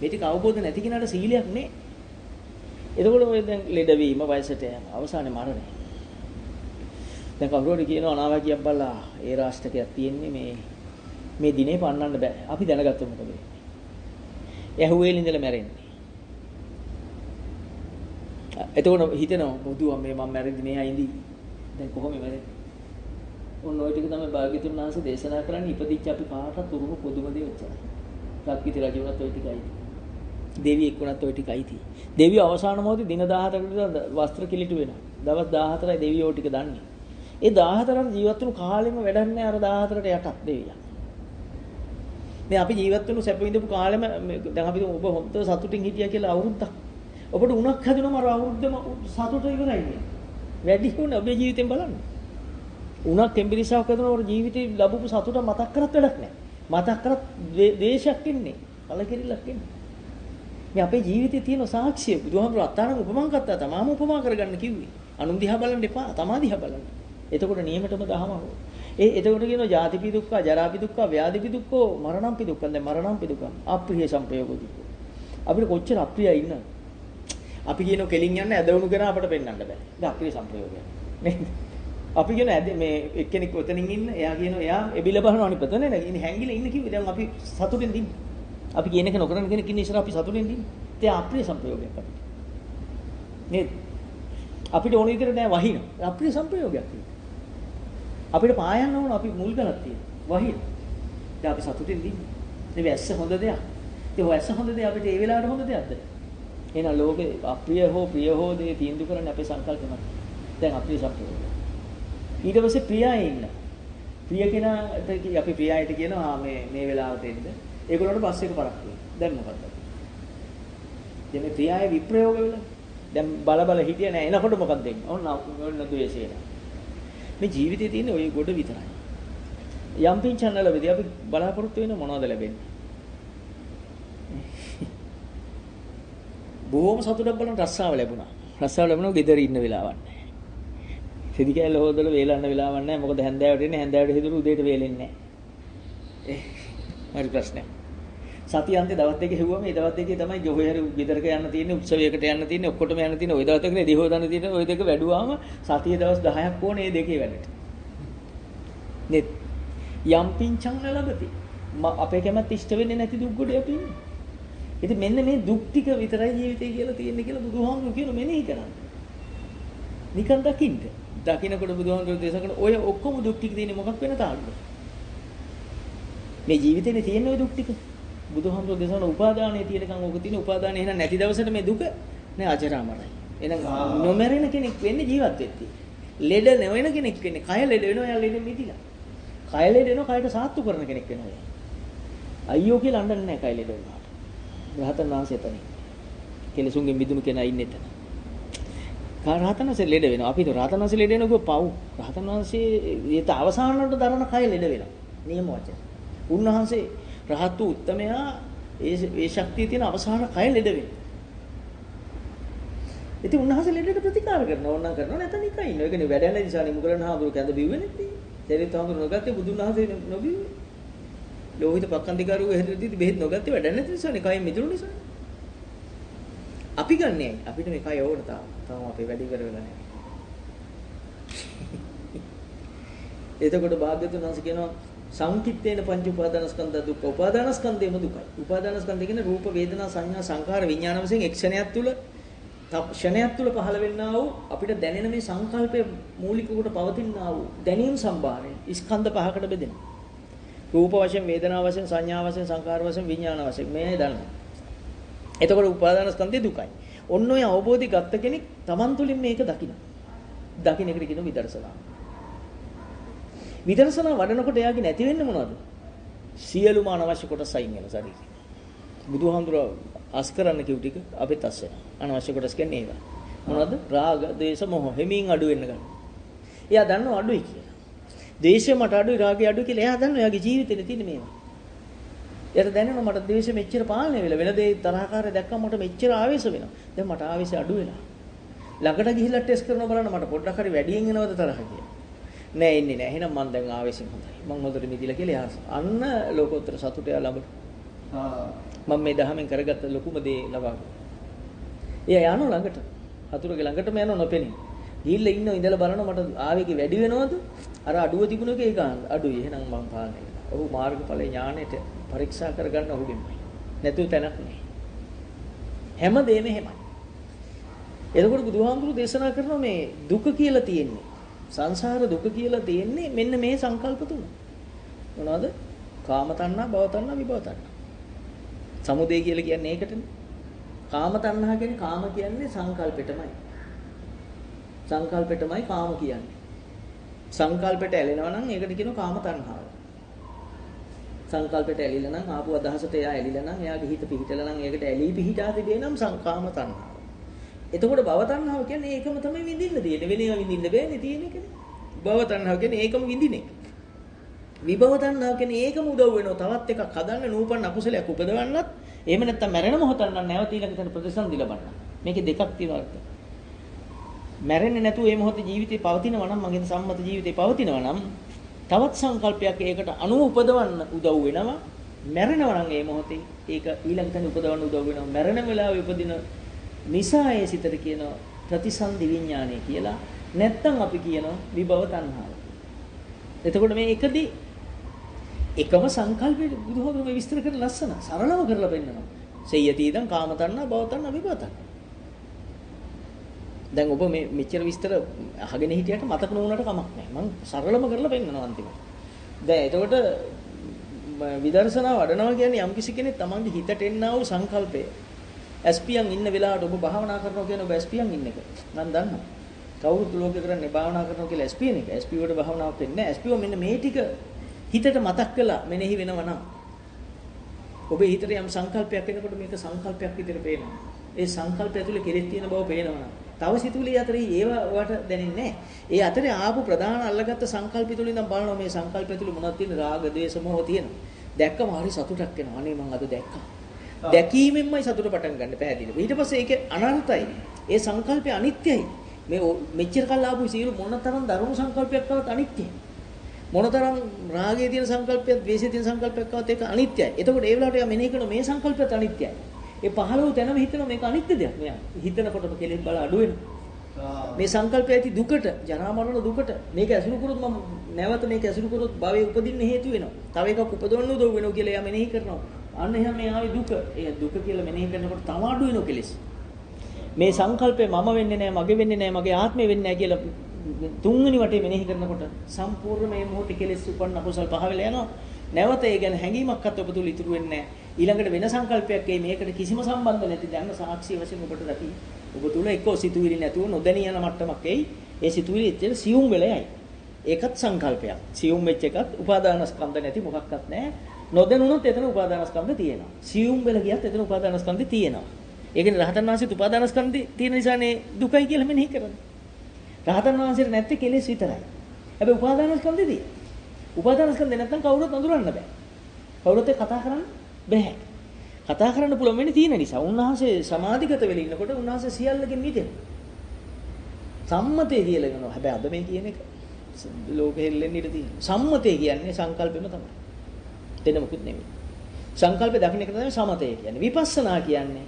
මේ ටික අවබෝධ නැති කෙනාට සීලයක් නෑ. එතකොට ඔය දැන් ලෙඩවීම වයසට යන අවසානයේ මරණය. දැන් කවුරුහරි කියනවා අනාවැකියක් බලලා ඒ රාෂ්ටකයක් තියෙන්නේ මේ දිනේ පන්නන්න බෑ. අපි දැනගත්තා මොකද වෙන්නේ. ඇහුවේල ඉඳලා මැරෙන්නේ. එතකොට හිතෙනවා බුදුන් මේ මම මැරෙද්දි මේ අයින්දි දැන් කොහොමද මැරෙන්නේ? ඔන්න ඔය ටික තමයි භාග්‍යතුන් වහන්සේ දේශනා කරන්නේ ඉපදිච්ච අපි කාටවත් උරුම පොදුම දේ ඔච්චරයි. සක්විති රජු වුණත් ඔය ටිකයි. දෙවියෙක් වුණත් ඔය ටිකයි තියෙන්නේ. දෙවියෝ අවසාන මොහොතේ දින 14කට වස්ත්‍ර කිලිටු වෙනවා. දවස් 14යි දෙවියෝ ටික දන්නේ. ඒ 14ට ජීවත් වුණු කාලෙම වැඩක් නැහැ අර 14ට යටත් දෙවියන්. මේ අපි ජීවත් වුණු සැප විඳපු කාලෙම දැන් අපි ඔබ හොඳ සතුටින් හිටියා කියලා අවුරුද්දක්. ඔබට උණක් හැදුනම අර අවුරුද්දම සතුට ඉවරයි. වැඩි වුණ ඔබේ ජීවිතෙන් බලන්න. උණක් ටෙම්පරේචර් හැදුනම ඔර ජීවිතේ ලැබපු සතුට මතක් කරත් වැඩක් නැහැ. මතක් කරත් දේශයක් ඉන්නේ. කලකිරිල්ලක් ඉන්නේ. මේ අපේ ජීවිතේ තියෙන සාක්ෂිය බුදුහාමුදුරුවෝ අත්තානම උපමාන කරත්තා තමාම උපමා කරගන්න කිව්වේ. අනුන් දිහා බලන්න එපා. තමා දිහා බලන්න. එතකොට නියමටම දහම හො. එතකොට කියනවා ජාතිපි දුක්ඛ, ජරාපි දුක්ඛ, ව්‍යාධිපි දුක්ඛ, මරණම්පි දුක්ඛ. දැන් මරණම්පි දුක්ඛ. අප්‍රිය සංපයෝග දුක්ඛ. අපිට කොච්චර අප්‍රියයි ඉන්නවද? අපි කියනවා කෙලින් යන්න ඇදවුණු කෙනා අපට පෙන්වන්න බෑ. ඒක අප්‍රිය සංපයෝගයක්. නේද? අපි කියන මේ එක්කෙනෙක් ඔතනින් ඉන්න එයා කියනවා එයා එබිල බලනවා අනිත් පැත්ත නේද? ඉන්නේ හැංගිලා ඉන්න කිව්වේ. දැන් අපි සතුටින් දින්නේ. අපි කියන එක නොකරන කෙනෙක් ඉන්න ඉස්සර අපි සතුටින් දින්නේ. ඒ අප්‍රිය සංපයෝගයක් අපිට. නේද? අපිට ඕන විදිහට නෑ වහින. අප්‍රිය සංපයෝගයක්. අපිට පායන්න ඕන අපි මුල් ගලක් තියෙනවා. වහින. දැන් අපි සතුටින් දින්නේ. මේ වැස්ස හොඳ දෙයක්. ඒ වැස්ස හොඳ දෙයක් අපිට ඒ වෙලාවට හොඳ දෙයක්ද? එහෙනම් ලෝකේ අප්‍රිය හෝ ප්‍රිය හෝ දේ තීන්දුව කරන්නේ අපේ සංකල්පෙමයි. දැන් අප්‍රිය සංපයෝගය. ඊට පස්සේ ප්‍රියයි ඉන්න. ප්‍රිය කෙනාට අපි ප්‍රියයිට කියනවා මේ වෙලාවට එන්න. ඒගොල්ලන්ට පස්සේ එක පරක් වෙනවා. දැන් මොකද්ද? දැන් මේ ප්‍රියයි විප්‍රයෝග වෙලා. දැන් බල හිටියේ නෑ. එනකොට මොකක්ද දෙන්නේ? ඔන්න ද්වේෂය. මේ ජීවිතේ තියෙන ওই ගොඩ විතරයි. යම් පින්චන්නලෙදී අපි බලාපොරොත්තු වෙන මොනවද ලැබෙන්නේ? බොහොම සතුටක් බලන රස්සාව ලැබුණා. රස්සාව ලැබුණා ගෙදර ඉන්න වෙලාවක් නැහැ. සෙදි කැල්ල හොදලා වේලන්න වෙලාවක් නැහැ. මොකද හැන්දෑවට එන්නේ හැන්දෑවට හිදුණු උදේට වේලෙන්නේ නැහැ. හරි ප්‍රශ්නයක්. සතියන්තේ දවස් දෙකේ හෙව්වම මේ දවස් දෙකේ තමයි ජොහේ හරි ගෙදරක යන්න තියෙන්නේ, උත්සවයකට යන්න තියෙන්නේ, ඔක්කොටම යන්න තියෙන්නේ. ওই දවස් දෙකේ දිහෝ දාන්න තියෙන්නේ. ওই දෙක වැඩුවාම සතියේ දවස් 10ක් ඕනේ මේ දෙකේ වැඩට. නෙත් යම් පින්චං ලැබති. අපේ කැමැත්ත ඉෂ්ට වෙන්නේ නැති දුක් ගොඩේ අපි ඉන්නේ. ඉතින් මෙන්න මේ දුක් ටික විතරයි ජීවිතේ කියලා තියෙන්නේ කියලා බුදුහාමුදුරු කියන මෙනෙහි කරන්නේ. නිකන් දකින්න. දකින්නකොට බුදුහාමුදුරු දේශනා කරන ඔය ඔක්කොම දුක් ටික තියෙන්නේ මොකක් වෙන තාක්ද? මේ ජීවිතේනේ තියෙන ඔය දුක් ටික. බුදුහාමුදුරු දේශනා කරන උපාදානයේ තියෙනකන් ඕක තියෙන උපාදානය එහෙනම් නැති දවසට මේ දුක නෑ අජරාමරයි. එහෙනම් නොමරෙන කෙනෙක් වෙන්නේ ජීවත් වෙද්දී. ලෙඩ නොවන කෙනෙක් වෙන්නේ කය ලෙඩ වෙනවා යා ලෙඩ මිදිලා. කය ලෙඩ වෙනවා කයට සාත්තු කරන කෙනෙක් වෙනවා. අයියෝ කියලා අඬන්නේ නෑ කය ලෙඩ වෙනවා. රහතන් වහන්සේ එතන. කෙලසුන්ගෙන් මිදුණු කෙනා ඉන්නේ එතන. රහතන් වහන්සේ ලෙඩ වෙනවා. අපි රහතන් වහන්සේ ලෙඩ වෙනවා කිව්ව පව්. රහතන් වහන්සේ ඊට අවසානට දරන කය ලෙඩ වෙනවා. නියම වචන. උන්වහන්සේ රහත් වූ උත්තමයා ඒ ශක්තිය තියෙන අවසාන කය ලෙඩ වෙනවා. ඉතින් උන්වහන්සේ ලෙඩට ප්‍රතිකාර කරනවා. ඕනනම් කරනවා නැත්නම් නිකන් ඉන්නවා. ඒකනේ වැඩ යන නිසා නිමුගලන හාමුදුරු කැඳ බිව්වේ නැති. දෙරිත් හාමුදුරු නොගත්තේ බුදුන් වහන්සේ නොබිව්වේ. ලෝහිත පක්කන්දිකාරෝ එහෙදදී බෙහෙත් නොගත්තේ වැඩ නැති නිසානේ කය මිදුණු නිසා. අපි ගන්නෑ අපිට මේ කය ඕන තාම අපේ වැඩි ඉවර වෙලා නැහැ. එතකොට භාග්‍යතුන් වහන්සේ කියනවා සංකිට්ඨේන පංච උපාදානස්කන්ධ දුක්ඛ. උපාදානස්කන්ධේම දුකයි. උපාදානස්කන්ධය කියන්නේ රූප වේදනා සංඥා සංකාර විඥාන වශයෙන් එක්ෂණයක් තුල ක්ෂණයක් තුල පහළ වෙන්නා වූ අපිට දැනෙන මේ සංකල්පයේ මූලික කොට පවතිනා වූ දැනීම් සම්භාරය ස්කන්ධ පහකට බෙදෙනවා. රූප වශයෙන්, වේදනා වශයෙන්, සංඥා වශයෙන්, සංකාර වශයෙන්, විඥාන වශයෙන් මේ දන්නවා. එතකොට උපාදානස්කන්ධය දුකයි. ඔන්න ඔය අවබෝධي ගත්ත කෙනෙක් Taman තුලින් මේක දකිනවා. දකින්න එකට කියනවා විදර්ශනා. විදර්ශනා වඩනකොට එයාගේ නැති වෙන්නේ මොනවද? සියලුම අනවශ්‍ය කොටස් අයින් වෙන ශරීරය. බුදුහාමුදුරුවෝ අස් කරන්න කිව් ටික අපිත් අස් වෙනවා. අනවශ්‍ය කොටස් කියන්නේ ඒවා. මොනවද? රාග, ද්වේෂ, මොහ හිමින් අඩු වෙන්න ගන්න. එයා දන්නව අඩුයි කියලා. ද්වේෂය මට අඩුයි, රාගය අඩුයි කියලා එයා දන්නවා එයාගේ ජීවිතේ තියෙන මේවා. එයාට දැනෙනවා මට ද්වේෂය මෙච්චර පාලනය වෙලා වෙන දේ තරහකාරය දැක්කම මට මෙච්චර ආවේශ වෙනවා. දැන් මට ආවේශය අඩු වෙලා. ළඟට ගිහිල්ලා ටෙස්ට් කරනවා බලන්න මට පොඩ්ඩක් හරි වැඩියෙන් එනවද තරහ කියලා. නෑ එන්නේ නෑ. එහෙනම් මම දැන් ආවේශයෙන් හොඳයි. මම හොඳට මිදිලා කියලා එයා අන්න ලෝකෝත්තර සතුට එයා ළඟට. මම මේ දහමෙන් කරගත්ත ලොකුම දේ ලබා ගන්න. එයා යනවා ළඟට. හතුරුගේ ළඟටම යනවා නොපෙනී. ගිහිල්ලා ඉන්නවා ඉඳලා බලනවා මට ආවේගේ වැඩි වෙනවද? අර අඩුව තිබුණ එක ඒක අඩුයි. එහෙනම් මම පාලනය කරනවා. ඔහු මාර්ගඵලයේ ඥාණයට පරීක්ෂා කරගන්න ඔහුගෙමයි. නැතුව තැනක් නෑ. හැම දෙෙම එහෙමයි. එතකොට බුදුහාමුදුරු දේශනා කරනවා මේ දුක කියලා තියෙන්නේ. සංසාර දුක කියලා තියෙන්නේ මෙන්න මේ සංකල්ප තුන. මොනවද? කාම තණ්හා, භව තණ්හා, විභව තණ්හා. සමුදය කියලා කියන්නේ ඒකටනේ. කාම තණ්හා කියන්නේ කාම කියන්නේ සංකල්පෙටමයි. සංකල්පෙටමයි කාම කියන්නේ. සංකල්පෙට ඇලෙනවා නම් ඒකට කියනවා කාම තණ්හාව. සංකල්පෙට ඇලිලා නම් ආපු අදහසට එයා ඇලිලා නම් එයාගේ හිත පිහිටලා නම් ඒකට ඇලී පිහිටා තිබේ නම් කාම තණ්හාව. එතකොට භව තණ්හාව කියන්නේ ඒකම තමයි විඳින්න තියෙන්නේ. වෙන ඒවා විඳින්න බෑනේ තියෙන එකනේ. භව තණ්හාව කියන්නේ ඒකම විඳින එක. විභව තණ්හාව කියන්නේ ඒකම උදව් වෙනවා. තවත් එකක් හදන්න නූපන් අකුසලයක් උපදවන්නත් එහෙම නැත්නම් මැරෙන මොහොතක් නම් නැවත ඊළඟට ප්‍රතිසන්දි ලබන්න. මේකේ දෙකක් තියෙනවා. මැරෙන්නේ නැතුව මේ මොහොතේ ජීවිතේ පවතිනවා නම් මගේ සම්මත ජීවිතේ පවතිනවා නම් තවත් සංකල්පයක් ඒකට අනුව උපදවන්න උදව් වෙනවා. මැරෙනවා නම් මේ මොහොතේ ඒක ඊළඟ තැන උපදවන්න උදව් වෙනවා. මැරෙන වෙලාවේ උපදින නිසා ඒ සිතට කියනවා ප්‍රතිසන්දි විඥානය කියලා. නැත්තම් අපි කියනවා විභව තණ්හාව. එතකොට මේ එකදී එකම සංකල්පෙ බුදුහාමුදුරුවෝ මේ විස්තර කරලා ලස්සන සරලව කරලා පෙන්නනවා. සෙය්‍යතිදං කාම තණ්හා භව තණ්හා විභව තණ්හා. දැන් ඔබ මේ මෙච්චර විස්තර අහගෙන හිටියට මතක නොවුනට කමක් නැහැ. මම සරලම කරලා පෙන්නනවා අන්තිමට. දැන් එතකොට විදර්ශනා වඩනවා කියන්නේ යම් කිසි කෙනෙක් තමන්ගේ හිතට එන්නා වූ සංකල්පය ඇස්පියන් ඉන්න වෙලාවට ඔබ භාවනා කරනවා කියන ඔබ ඇස්පියන් ඉන්න එක මම දන්නවා. කවුරුත් ලෝකේ කරන්නේ භාවනා කරනවා කියලා ඇස්පියන් එක. ඇස්පිය වලට භාවනාවක් වෙන්නේ නැහැ. ඇස්පියෝ මෙන්න මේ ටික හිතට මතක් කළා මෙනෙහි වෙනවා නම් ඔබේ හිතට යම් සංකල්පයක් එනකොට මේක සංකල්පයක් විදිහට පේනවා. ඒ සංකල්පය ඇතුලේ කෙලෙස් තියෙන බව පේනවා. තව සිතුවිලි අතරේ ඒවට දැනෙන්නේ නැහැ. ඒ අතරේ ආපු ප්‍රධාන අල්ලගත්ත සංකල්ප තුල ඉඳන් බලනවා මේ සංකල්ප ඇතුලේ මොනවද තියෙන රාග, ද්වේෂ, මොහ තියෙනවා. දැක්කම හරි සතුටක් එනවා. අනේ මං අද දැක්කා. දැකීමෙන්මයි සතුට පටන් ගන්න පැහැදිලිව. ඊට පස්සේ ඒක අනර්ථයි. ඒ සංකල්පය අනිත්‍යයි. මේ මෙච්චර කල් ආපු සියලු මොනතරම් දරුණු සංකල්පයක් ආවත් අනිත්‍යයි. මොනතරම් රාගයේ තියෙන සංකල්පයක්, ද්වේෂයේ තියෙන සංකල්පයක් ආවත් ඒක අනිත්‍යයි. එතකොට ඒ වෙලාවට යා මෙනෙහි කරන මේ සංකල්පයත් අනිත්‍යයි. ඒ පහළ වූ තැනම හිතනවා මේක අනිත්‍ය දෙයක්. මෙයා හිතනකොටම කෙලෙස් බල අඩු වෙනවා. මේ සංකල්පය ඇති දුකට, ජරා මරණ දුකට මේක ඇසුරු කරොත් මම නැවත මේක ඇසුරු කරොත් භවයේ උපදින්න හේතු වෙනවා. තව එකක් උපදවන්න උදව් වෙනවා කියලා එයා මෙනෙහි කරනවා. අන්න එහෙනම් මේ ආවේ දුක. ඒ දුක කියලා මෙනෙහි කරනකොට තම අඩු වෙනවා කෙලෙස්. මේ සංකල්පය මම වෙන්නේ නැහැ, මගේ වෙන්නේ නැහැ, මගේ ආත්මය වෙන්නේ නැහැ කියලා තුන්වෙනි වටේ මෙනෙහි කරනකොට සම්පූර්ණ මේ මොහොතේ කෙලෙස් උපන්න අකුසල් පහ වෙලා යනවා. නැවත ඒ ගැන හැඟීමක්වත් ඔබ තුල ඉතුරු වෙන්නේ නැහැ. ඊළඟට වෙන සංකල්පයක් මේකට කිසිම සම්බන්ධ නැති දැන් සාක්ෂි වශයෙන් ඔබට දකි. ඔබ තුල එක්කෝ සිතුවිලි නැතුව නොදැනී යන මට්ටමක් එයි. ඒ සිතුවිලි එච්චර සියුම් වෙලා යයි. ඒකත් සංකල්පයක්. සියුම් වෙච්ච එකත් උපාදානස්කන්ධ නැති මොකක්වත් නැහැ. නොදැනුණොත් එතන උපාදානස්කන්ධ තියෙනවා. සියුම් වෙලා ගියත් එතන උපාදානස්කන්ධ තියෙනවා. ඒ කියන්නේ රහතන් වහන්සේත් උපාදානස්කන්ධ තියෙන නිසානේ දුකයි කියලා මෙනෙහි කරන්නේ. රහතන් වහන්සේට නැත්තේ කෙලෙස් විතරයි. හැබැයි උපාදානස්කන්ධේ තියෙනවා. උපාදානස්කන්ධේ නැත්තම් කවුරුත් අඳුරන්න බෑ. කවුරුත් කතා කරන්න බෑ. කතා කරන්න පුළුවන් වෙන්නේ තියෙන නිසා. උන්වහන්සේ සමාධිගත වෙලා ඉන්නකොට උන්වහන්සේ සියල්ලකින් මිදෙනවා. සම්මතේ කියලා කියනවා. හැබැයි අද මේ කියන එක ලෝකෙ හෙල්ලෙන්න ඉඩ තියෙනවා. සම්මතේ කියන්නේ සංකල්පෙම තමයි. දෙන්න මොකුත් නෙමෙයි. සංකල්ප දකින්න එක තමයි සමතේ කියන්නේ. විපස්සනා කියන්නේ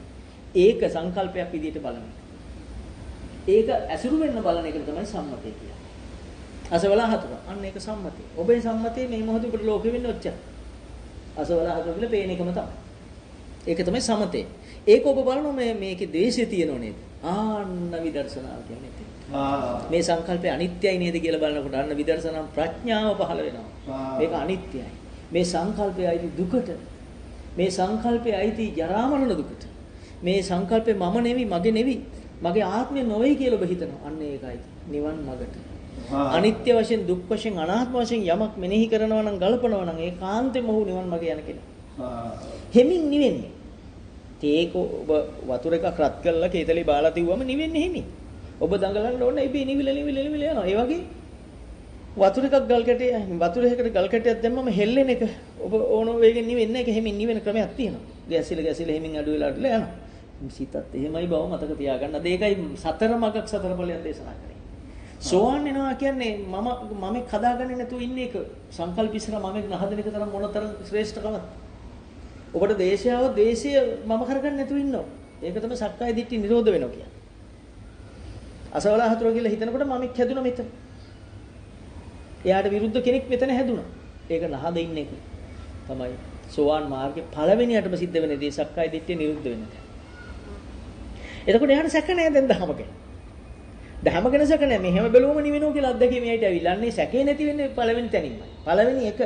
ඒක සංකල්පයක් විදිහට බලන එක. ඒක ඇසුරු වෙන්න බලන එක තමයි සම්මතේ කියන්නේ. අසවලා හතුර. අන්න ඒක සම්මතේ. ඔබේ සම්මතේ මේ මොහොතේ ඔබට ලෝකෙ වෙන්නේ ඔච්චර. අසවලා හතුර කියලා පේන එකම තමයි. ඒක තමයි සමතේ. ඒක ඔබ බලනවා මේකේ ද්වේෂය තියෙනව නේද? ආන්න විදර්ශනාව කියන්නේ ඒක. මේ සංකල්පය අනිත්‍යයි නේද කියලා බලනකොට අන්න විදර්ශනා ප්‍රඥාව පහළ වෙනවා. මේක අනිත්‍යයි. මේ සංකල්පය අයිති දුකට. මේ සංකල්පය අයිති ජරා මරණ දුකට. මේ සංකල්පේ මම නෙවෙයි, මගේ නෙවෙයි, මගේ ආත්මය නොවේ කියලා ඔබ හිතනවා. අන්න ඒකයි නිවන් මඟට. අනිත්‍ය වශයෙන්, දුක් වශයෙන්, අනාත්ම වශයෙන් යමක් මෙනෙහි කරනවා නම්, ගලපනවා නම් ඒ කාන්තෙම ඔහු නිවන් මඟ යන කෙනා. හෙමින් නිවෙන්නේ. ඒක ඔබ වතුර එකක් රත් කරලා කේතලේ බාලා තියුවම නිවෙන්නේ හෙමින්. ඔබ දඟලන්න ඕනේ ඉබේ නිවිල යනවා. ඒ වගේ වතුර එකක් ගල් කැටේ වතුරයකට ගල් කැටයක් දැම්මම හෙල්ලෙන එක ඔබ ඕන වේගෙන් නිවෙන්නේ නැහැ. හෙමින් නිවෙන ක්‍රමයක් තියෙනවා. ගැසිලා හෙමින් අඩු වෙලා යනවා. සිතත් එහෙමයි බව මතක තියාගන්න. අද ඒකයි සතර මගක් සතර ඵලයක් දේශනා කරේ. සෝවන් වෙනවා කියන්නේ මම හදාගන්නේ නැතුව ඉන්න එක. සංකල්ප ඉස්සර මම නහදන එක තරම් මොනතරම් ශ්‍රේෂ්ඨකමද? ඔබට දේශයව දේශය මම කරගන්න නැතුව ඉන්නවා. ඒක තමයි සක්කාය දිට්ඨි නිරෝධ වෙනවා කියන්නේ. අසවලා හතුරු කියලා හිතනකොට මමෙක් හැදුණා මෙතන. එයාට විරුද්ධ කෙනෙක් මෙතන හැදුණා. ඒක නහද ඉන්න එක තමයි සෝවාන් මාර්ගේ පළවෙනියටම සිද්ධ වෙන දේ සක්කාය දිට්ඨිය නිරුද්ධ වෙන එක. එතකොට එයාට සැක නැහැ දැන් ධහම ගැන. ධහම ගැන සැක නැහැ. මෙහෙම බැලුවම නිවෙනවා කියලා අත්දැකීම එයාට ඇවිල්ලා. අන්නේ සැකේ නැති වෙන්නේ පළවෙනි තැනින්මයි. පළවෙනි එක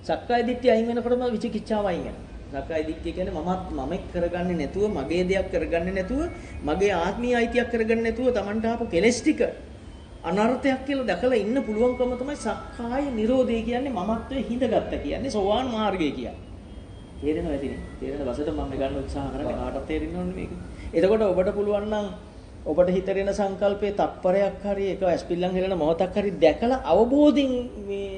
සක්කාය දිට්ඨිය අයින් වෙනකොටම විචිකිච්ඡාව අයින් වෙනවා. සක්කාය දිට්ඨිය කියන්නේ මමෙක් කරගන්නේ නැතුව, මගේ දෙයක් කරගන්නේ නැතුව, මගේ ආත්මීය අයිතියක් කරගන්නේ නැතුව Tamanට ආපු කෙලෙස් ටික අනර්ථයක් කියලා දැකලා ඉන්න පුළුවන්කම තමයි සක්කාය නිරෝධය කියන්නේ. මමත්වයේ හිඳගත්ත කියන්නේ සෝවාන් මාර්ගය කියන්නේ. තේරෙනවද ඇතිනේ? තේරෙන වසට මම ගන්න උත්සාහ කරන්නේ කාටවත් තේරෙන්න ඕනේ මේක. එතකොට ඔබට පුළුවන් නම් ඔබට හිතරෙන සංකල්පේ තප්පරයක් හරි එක ඇස්පිල්ලම් හෙලන මොහොතක් හරි දැකලා අවබෝධයෙන් මේ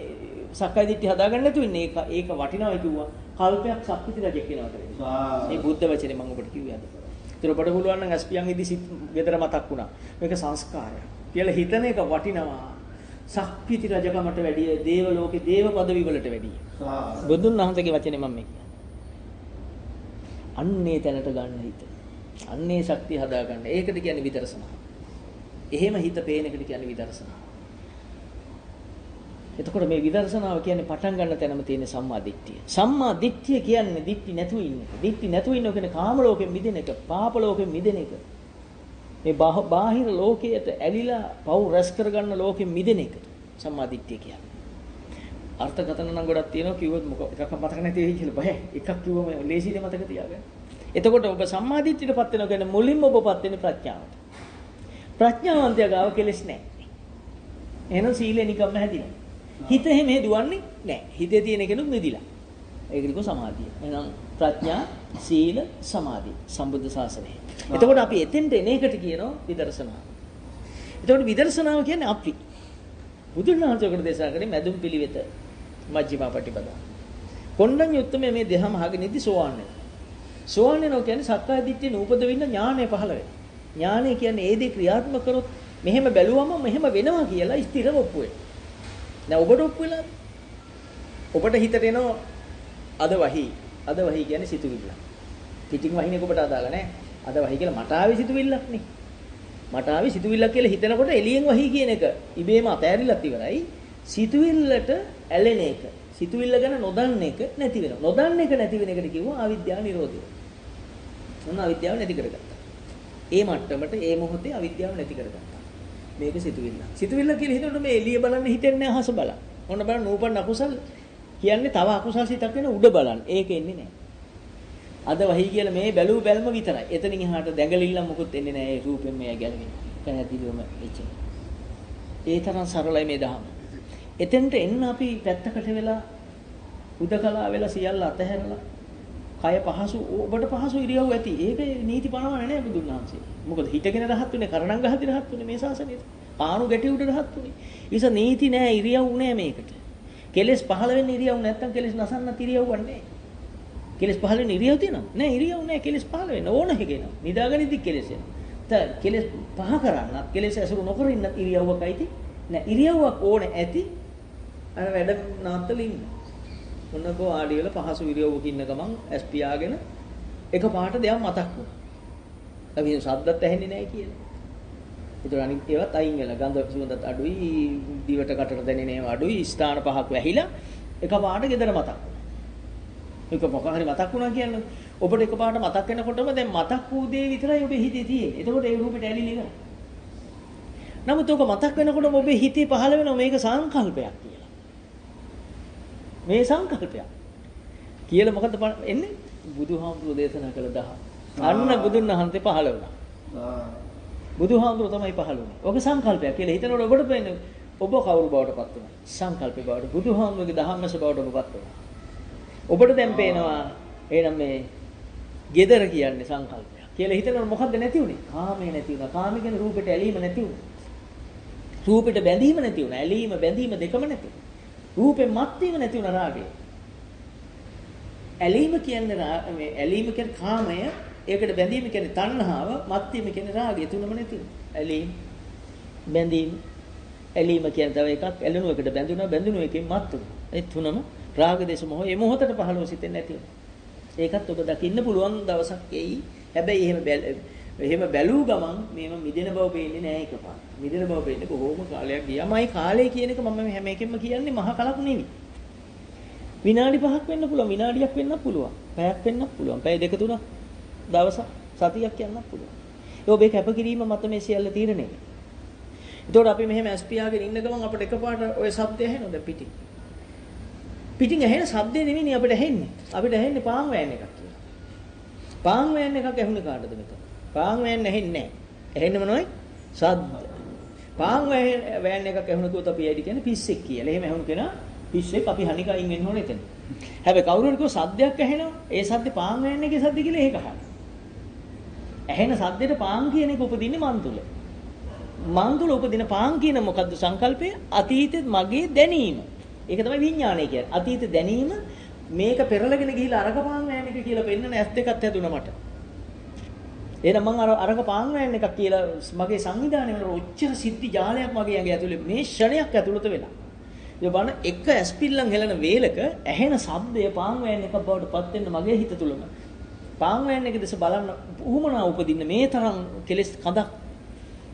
සක්කාය දිට්ඨිය හදාගන්න නැතුව ඉන්නේ. ඒක වටිනවා කිව්වා. කල්පයක් සක්විති රජෙක් වෙනවා කියලා. මේ බුද්ධ වචනේ මම ඔබට කිව්වේ අද. ඒතර ඔබට පුළුවන් නම් ඇස්පියන් ඉදි සිත් ගෙදර මතක් වුණා. මේක සංස්කාරයක්. කියලා හිතන එක වටිනවා. සක්විති රජකමට වැඩිය දේව ලෝකේ දේව পদවි වලට වැඩිය. බුදුන් වහන්සේගේ වචනේ මම කියන්නේ. අන්නේ තැනට ගන්න හිත. අන්නේ ශක්තිය හදා ගන්න. ඒකට කියන්නේ විදර්ශනා. එහෙම හිත පේන එකට කියන්නේ විදර්ශනා. එතකොට මේ විදර්ශනාව කියන්නේ පටන් ගන්න තැනම තියෙන සම්මා දිට්ඨිය. සම්මා දිට්ඨිය කියන්නේ දිට්ඨි නැතුව ඉන්න එක. දිට්ඨි නැතුව ඉන්න කියන්නේ කාම ලෝකෙන් මිදෙන එක, පාප ලෝකෙන් මිදෙන එක. මේ බාහිර ලෝකයට ඇලිලා පව් රැස් කරගන්න ලෝකෙන් මිදෙන එක. සම්මා දිට්ඨිය කියන්නේ. අර්ථකථන නම් ගොඩක් තියෙනවා කිව්වොත් මොකක් එකක් මතක නැති වෙයි කියලා බය. එකක් කිව්වම ලේසියෙන් මතක තියාගන්න. එතකොට ඔබ සම්මා දිට්ඨියටපත් වෙනවා කියන්නේ මුලින්ම ඔබපත් වෙන්නේ ප්‍රඥාවට. ප්‍රඥාවන්තයා ගාව කෙලෙස් නැහැ. එහෙනම් සීලේ නිකම්ම හැදිනවා. හිත එහෙම දුවන්නේ නැහැ. හිතේ තියෙන කෙනුත් නිදිලා. ඒකට කිව්ව සමාධිය. එහෙනම් ප්‍රඥා, සීල, සමාධි සම්බුද්ධ ශාසනය. එතකොට අපි එතෙන්ට එන එකට කියනවා විදර්ශනාව. එතකොට විදර්ශනාව කියන්නේ අපි බුදුන් වහන්සේකට දේශනා කරේ මැදුම් පිළිවෙත මජ්ක්‍ධිමා පටිපදා. කොණ්ඩඤ්ඤ උත්තමයේ මේ දෙහම අහගෙන ඉදි සෝවාන් වෙනවා. සෝවාන් වෙනවා කියන්නේ සක්කාය දිට්ඨිය නූපදවින්න ඥානය පහළ වෙනවා. ඥානය කියන්නේ ඒ දේ ක්‍රියාත්මක කරොත් මෙහෙම බැලුවම මෙහෙම වෙනවා කියලා ස්ථිර ඔප්පු වෙනවා. දැන් ඔබට ඔප්පු වෙලා ඔබට හිතට එනවා අද වහි කියන්නේ සිතුවිල්ල. පිටින් වහිනේක ඔබට අදාළ නැහැ. අද වහි කියලා මට ආවේ සිතුවිල්ලක් නේ. මට ආවේ සිතුවිල්ලක් කියලා හිතනකොට එළියෙන් වහි කියන එක ඉබේම අතෑරිලත් ඉවරයි. සිතුවිල්ලට ඇලෙන එක, සිතුවිල්ල ගැන නොදන්න එක නැති වෙනවා. නොදන්න එක නැති වෙන එකට කිව්වා අවිද්‍යාව නිරෝධය. මොන අවිද්‍යාව නැති කරගත්තා. ඒ මට්ටමට ඒ මොහොතේ අවිද්‍යාව නැති කරගත්තා. මේක සිතුවිල්ල. සිතුවිල්ල කියලා හිතනකොට මේ එළිය බලන්න හිතෙන්නේ අහස බලන්න. මොන බලන්න නූපන් අකුසල් කියන්නේ තව අකුසල් සිතක් වෙන උඩ බලන්න. ඒක එන්නේ නැහැ. අද වහි කියලා මේ බැලූ බැල්ම විතරයි. එතනින් එහාට දැඟලිල්ල මොකුත් එන්නේ නැහැ. ඒ රූපෙන් මේ ගැලවෙන්නේ. පැහැදිලිවම එච්චර. ඒ තරම් සරලයි මේ දහම. එතෙන්ට එන්න අපි පැත්තකට වෙලා උදකලා වෙලා සියල්ල අතහැරලා කය පහසු ඔබට පහසු ඉරියව් ඇති. ඒක නීති පනවන්නේ නැහැ බුදුන් වහන්සේ. මොකද හිතගෙන රහත් උනේ කරණම් ගහදී රහත් උනේ මේ ශාසනයේ. පාණු ගැටි උඩ රහත් උනේ. ඊස නීති නැහැ ඉරියව් නැහැ මේකට. කෙලස් පහළ වෙන්න ඉරියව් නැත්තම් කෙලස් නසන්න ඉරියව්වක් නැහැ. කෙලස් පහළ වෙන්න ඉරියව් තියෙනවා. නෑ ඉරියව් නැහැ කෙලස් පහළ වෙන්න ඕන හැගෙනවා. නිදාගනිද්දි කෙලස් එනවා. කෙලස් පහ කරන්නත් කෙලස් ඇසුරු නොකර ඉන්න ඉරියව්වකයි තියෙන්නේ. නෑ ඉරියව්වක් ඕනේ ඇති. අර වැඩ නවත්තලා ඉන්න. මොනකෝ ආඩි වල පහසු ඉරියව්වක ඉන්න ගමන් ඇස් පියාගෙන එක පාට දෙයක් මතක් වුණා. අපි ශබ්දත් ඇහෙන්නේ නැහැ කියලා. ඒතර අනිත් ඒවාත් අයින් වෙලා ගඳ සුවඳත් අඩුයි, දිවට කටට දැනෙන ඒවා අඩුයි, ස්ථාන පහක් වැහිලා එක පාට ගෙදර මතක් වුණා. ඒක මොකක් හරි මතක් වුණා කියන්නේ ඔබට එක පාට මතක් වෙනකොටම දැන් මතක් වූ දේ විතරයි ඔබේ හිතේ තියෙන්නේ. එතකොට ඒ රූපෙට ඇලිලා ඉවරයි. නමුත් ඔක මතක් වෙනකොටම ඔබේ හිතේ පහළ වෙනවා මේක සංකල්පයක් කියලා. මේ සංකල්පයක් කියලා මොකද එන්නේ? බුදුහාමුදුරුවෝ දේශනා කළ දහම. අන්න බුදුන් වහන්සේ පහළ වුණා. බුදුහාමුදුරුවෝ තමයි පහළ වුණේ. ඔක සංකල්පයක් කියලා හිතනකොට ඔබට පේන්නේ ඔබ කවුරු බවට පත් වුණා. සංකල්පේ බවට බුදුහාමුදුරුවෝගේ දහමස බවට ඔබපත් වුණා. ඔබට දැන් පේනවා එහෙනම් මේ gedara කියන්නේ සංකල්පයක්. කියලා හිතනකොට මොකද්ද නැති උනේ? කාමේ නැති වුණා. කාමේ කියන්නේ රූපෙට ඇලීම නැති වුණා. රූපෙට බැඳීම නැති වුණා. ඇලීම බැඳීම දෙකම නැති වුණා. රූපෙන් මත් වීම නැති වුණා රාගය. ඇලීම කියන්නේ මේ ඇලීම කියන්නේ කාමය, ඒකට බැඳීම කියන්නේ තණ්හාව, මත් වීම කියන්නේ රාගය. තුනම නැති වුණා. ඇලීම, බැඳීම, ඇලීම කියන්නේ තව එකක්, ඇලෙනු එකට බැඳුණා, බැඳුණු එකෙන් මත් වුණා. ඒ තුනම රාග දේශ මොහ මේ මොහොතට පහළව සිටින්නේ නැති වුණා. ඒකත් ඔබ දකින්න පුළුවන් දවසක් එයි. හැබැයි එහෙම බැලූ ගමන් මේව මිදෙන බව පේන්නේ නැහැ එකපාරට. මිදෙන බව පේන්නේ කොහොම කාලයක් ගියාමයි. කාලය කියන එක මම හැම එකෙම කියන්නේ මහා කලක් නෙවෙයි. විනාඩි 5ක් වෙන්න පුළුවන්, විනාඩියක් වෙන්නත් පුළුවන්, පැයක් වෙන්නත් පුළුවන්, පැය දෙක තුනක්, දවසක්, සතියක් යන්නත් පුළුවන්. ඒ ඔබේ කැපකිරීම මත මේ සියල්ල තීරණය වෙනවා. ඒතකොට අපි මෙහෙම ඇස්පියාගෙන ඉන්න ගමන් අපිට එකපාරට ওই ශබ්දය ඇහෙනවද පිටින්? පිටින් ඇහෙන ශබ්දේ නෙවෙයි අපිට ඇහෙන්නේ. අපිට ඇහෙන්නේ පාන් වෑන් එකක් කියලා. පාන් වෑන් එකක් ඇහුනේ කාටද මෙතන? පාන් වෑන් ඇහෙන්නේ නැහැ. ඇහෙන්නේ මොනවයි? ශබ්ද. පාන් වෑන් එකක් ඇහුණ කිව්වොත් අපි ඇයිද කියන්නේ පිස්සෙක් කියලා. එහෙම ඇහුණ කෙනා පිස්සෙක් අපි හනිකයින් වෙන්න ඕනේ එතන. හැබැයි කවුරු හරි කිව්ව සද්දයක් ඇහෙනවා. ඒ සද්දේ පාන් වෑන් එකේ සද්ද කියලා ඒක අහන්න. ඇහෙන සද්දෙට පාන් කියන එක උපදින්නේ මන් තුල. මන් තුල උපදින පාන් කියන මොකද්ද සංකල්පය? අතීතෙත් මගේ දැනීම. ඒක තමයි විඥානය කියන්නේ. අතීත දැනීම මේක පෙරලගෙන ගිහිලා අරක පාන් වෑන් එක කියලා පෙන්නන ඇස් දෙකක් හැදුණා මට. එහෙනම් මම අරක පාන් වෑන් එකක් කියලා මගේ සංවිධානයේ වල ඔච්චර සිද්ධි ජාලයක් මගේ ඇඟ ඇතුලේ මේ ෂණයක් ඇතුළත වෙලා. ඒ බලන්න එක ඇස්පිල්ලම් හෙලන වේලක ඇහෙන ශබ්දය පාන් වෑන් එකක් බවට පත් වෙන්න මගේ හිත තුලම. පාන් වෑන් එක දැස බලන්න උහුමනා උපදින්න මේ තරම් කෙලෙස් කඳක්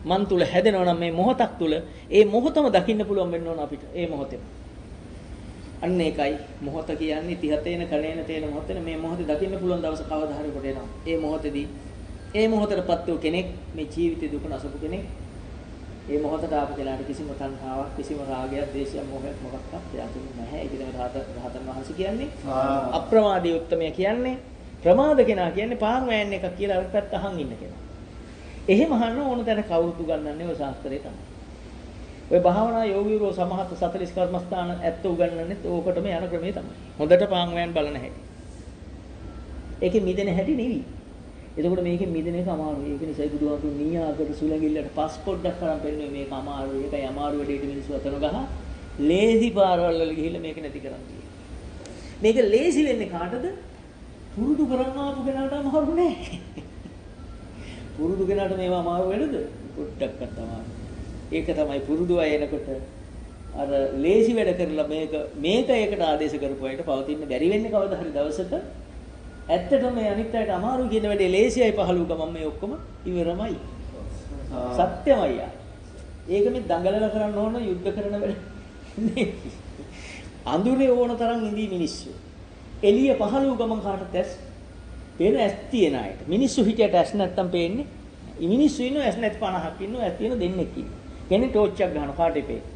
මන් තුල හැදෙනවා නම් මේ මොහොතක් තුල ඒ මොහොතම දකින්න පුළුවන් වෙන්න ඕන අපිට. ඒ මොහොතේ. අන්න ඒකයි මොහොත කියන්නේ 30 කලේන තේන මොහොතේ මේ මොහොතේ දකින්න පුළුවන් දවස කවදා හරි කොට එනවා. ඒ මොහොතේදී ඒ මොහොතටපත් වූ කෙනෙක් මේ ජීවිතේ දුක නසපු කෙනෙක් ඒ මොහොතට ආපු කෙනාට කිසිම තණ්හාවක් කිසිම රාගයක් ද්වේෂයක් මොහයක් මොකක්වත් යතුරු නැහැ. ඒක තමයි රහතන් වහන්සේ කියන්නේ. අප්‍රමාදී උත්තමය කියන්නේ ප්‍රමාද කෙනා කියන්නේ පාන් වෑන් එකක් කියලා අර පැත්ත අහන් ඉන්න කෙනා. එහෙම අහන්න ඕන තැන කවුරුත් උගන්වන්නේ ඔය ශාස්ත්‍රයේ තමයි. ඔය භාවනා යෝගීවෝ සමහත් 40 කර්මස්ථාන ඇත්ත උගන්වන්නේත් ඕකටම යන ක්‍රමයේ තමයි. හොඳට පාන් වෑන් බලන හැටි. ඒකෙ මිදෙන හැටි නෙවි. එතකොට මේකෙන් මිදෙන එක අමාරුයි. ඒක නිසා බුදුහාමුදුරු නීයාකට සුලංගිල්ලට පාස්පෝර්ට් කරන් පෙන්නන්නේ මේක අමාරුයි. ඒකයි අමාරු වැඩේට මිනිස්සු අතන ගහ ලේසි පාරවල් වල ගිහිල්ලා මේක නැති කරන් තියෙන්නේ. මේක ලේසි වෙන්නේ කාටද? පුරුදු කරන්න ආපු කෙනාට අමාරු නෑ. පුරුදු කෙනාට මේවා අමාරු වෙනද? පොඩ්ඩක්වත් අමාරු. ඒක තමයි පුරුදු අය එනකොට අර ලේසි වැඩ කරලා මේක ඒකට ආදේශ කරපු අයට පවතින්න බැරි වෙන්නේ කවදා හරි දවසක. ඇත්තටම මේ අනිත් අයට අමාරු කියන වැඩේ ලේසියයි පහළුව ගමන් මේ ඔක්කොම ඉවරමයි. සත්‍යමයි යා. ඒක මේ දඟලලා කරන්න ඕන යුද්ධ කරන වැඩ නෙවෙයි. අඳුරේ ඕන තරම් ඉඳී මිනිස්සු. එළිය පහළුව ගමන් කාටද ඇස්? පේන ඇස් තියෙන අයට. මිනිස්සු හිටියට ඇස් නැත්තම් පේන්නේ. මිනිස්සු ඉන්නවා ඇස් නැති 50ක් ඉන්නවා ඇස් තියෙන දෙන්නෙක් ඉන්නවා. කෙනෙක් ටෝච් එකක් ගන්නවා කාටේ පේන්නේ?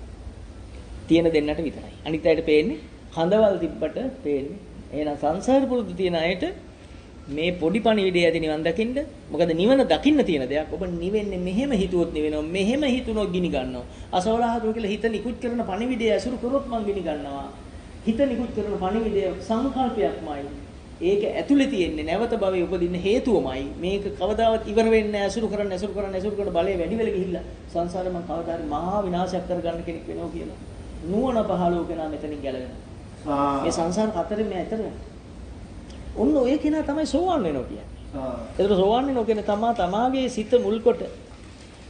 තියෙන දෙන්නට විතරයි. අනිත් අයට පේන්නේ හඳවල් තිබ්බට පේන්නේ. එහෙනම් සංසාර පුරුදු තියෙන අයට මේ පොඩි පණිවිඩය ඇති නිවන් දකින්න. මොකද නිවන දකින්න තියෙන දෙයක්. ඔබ නිවෙන්නේ මෙහෙම හිතුවොත් නිවෙනවා. මෙහෙම හිතුනොත් ගිනි ගන්නවා. අසවලාහතුව කියලා හිත නිකුත් කරන පණිවිඩය ඇසුරු කරොත් මං ගිනි ගන්නවා. හිත නිකුත් කරන පණිවිඩය සංකල්පයක්මයි. ඒක ඇතුලේ තියෙන්නේ නැවත භවයේ උපදින්න හේතුවමයි. මේක කවදාවත් ඉවර වෙන්නේ නැහැ. ඇසුරු කරන බලය වැඩි වෙලා ගිහිල්ලා සංසාරේ මං කවදා හරි මහා විනාශයක් කරගන්න කෙනෙක් වෙනවා කියලා. නුවණ පහළෝ කෙනා මෙතනින් ගැලවෙනවා. මේ සංසාර කතරේ මේ ඇතර. ඔන්න ඔය කෙනා තමයි සෝවාන් වෙනවා කියන්නේ. ඒතර සෝවාන් වෙනවා කියන්නේ තමාගේ සිත මුල් කොට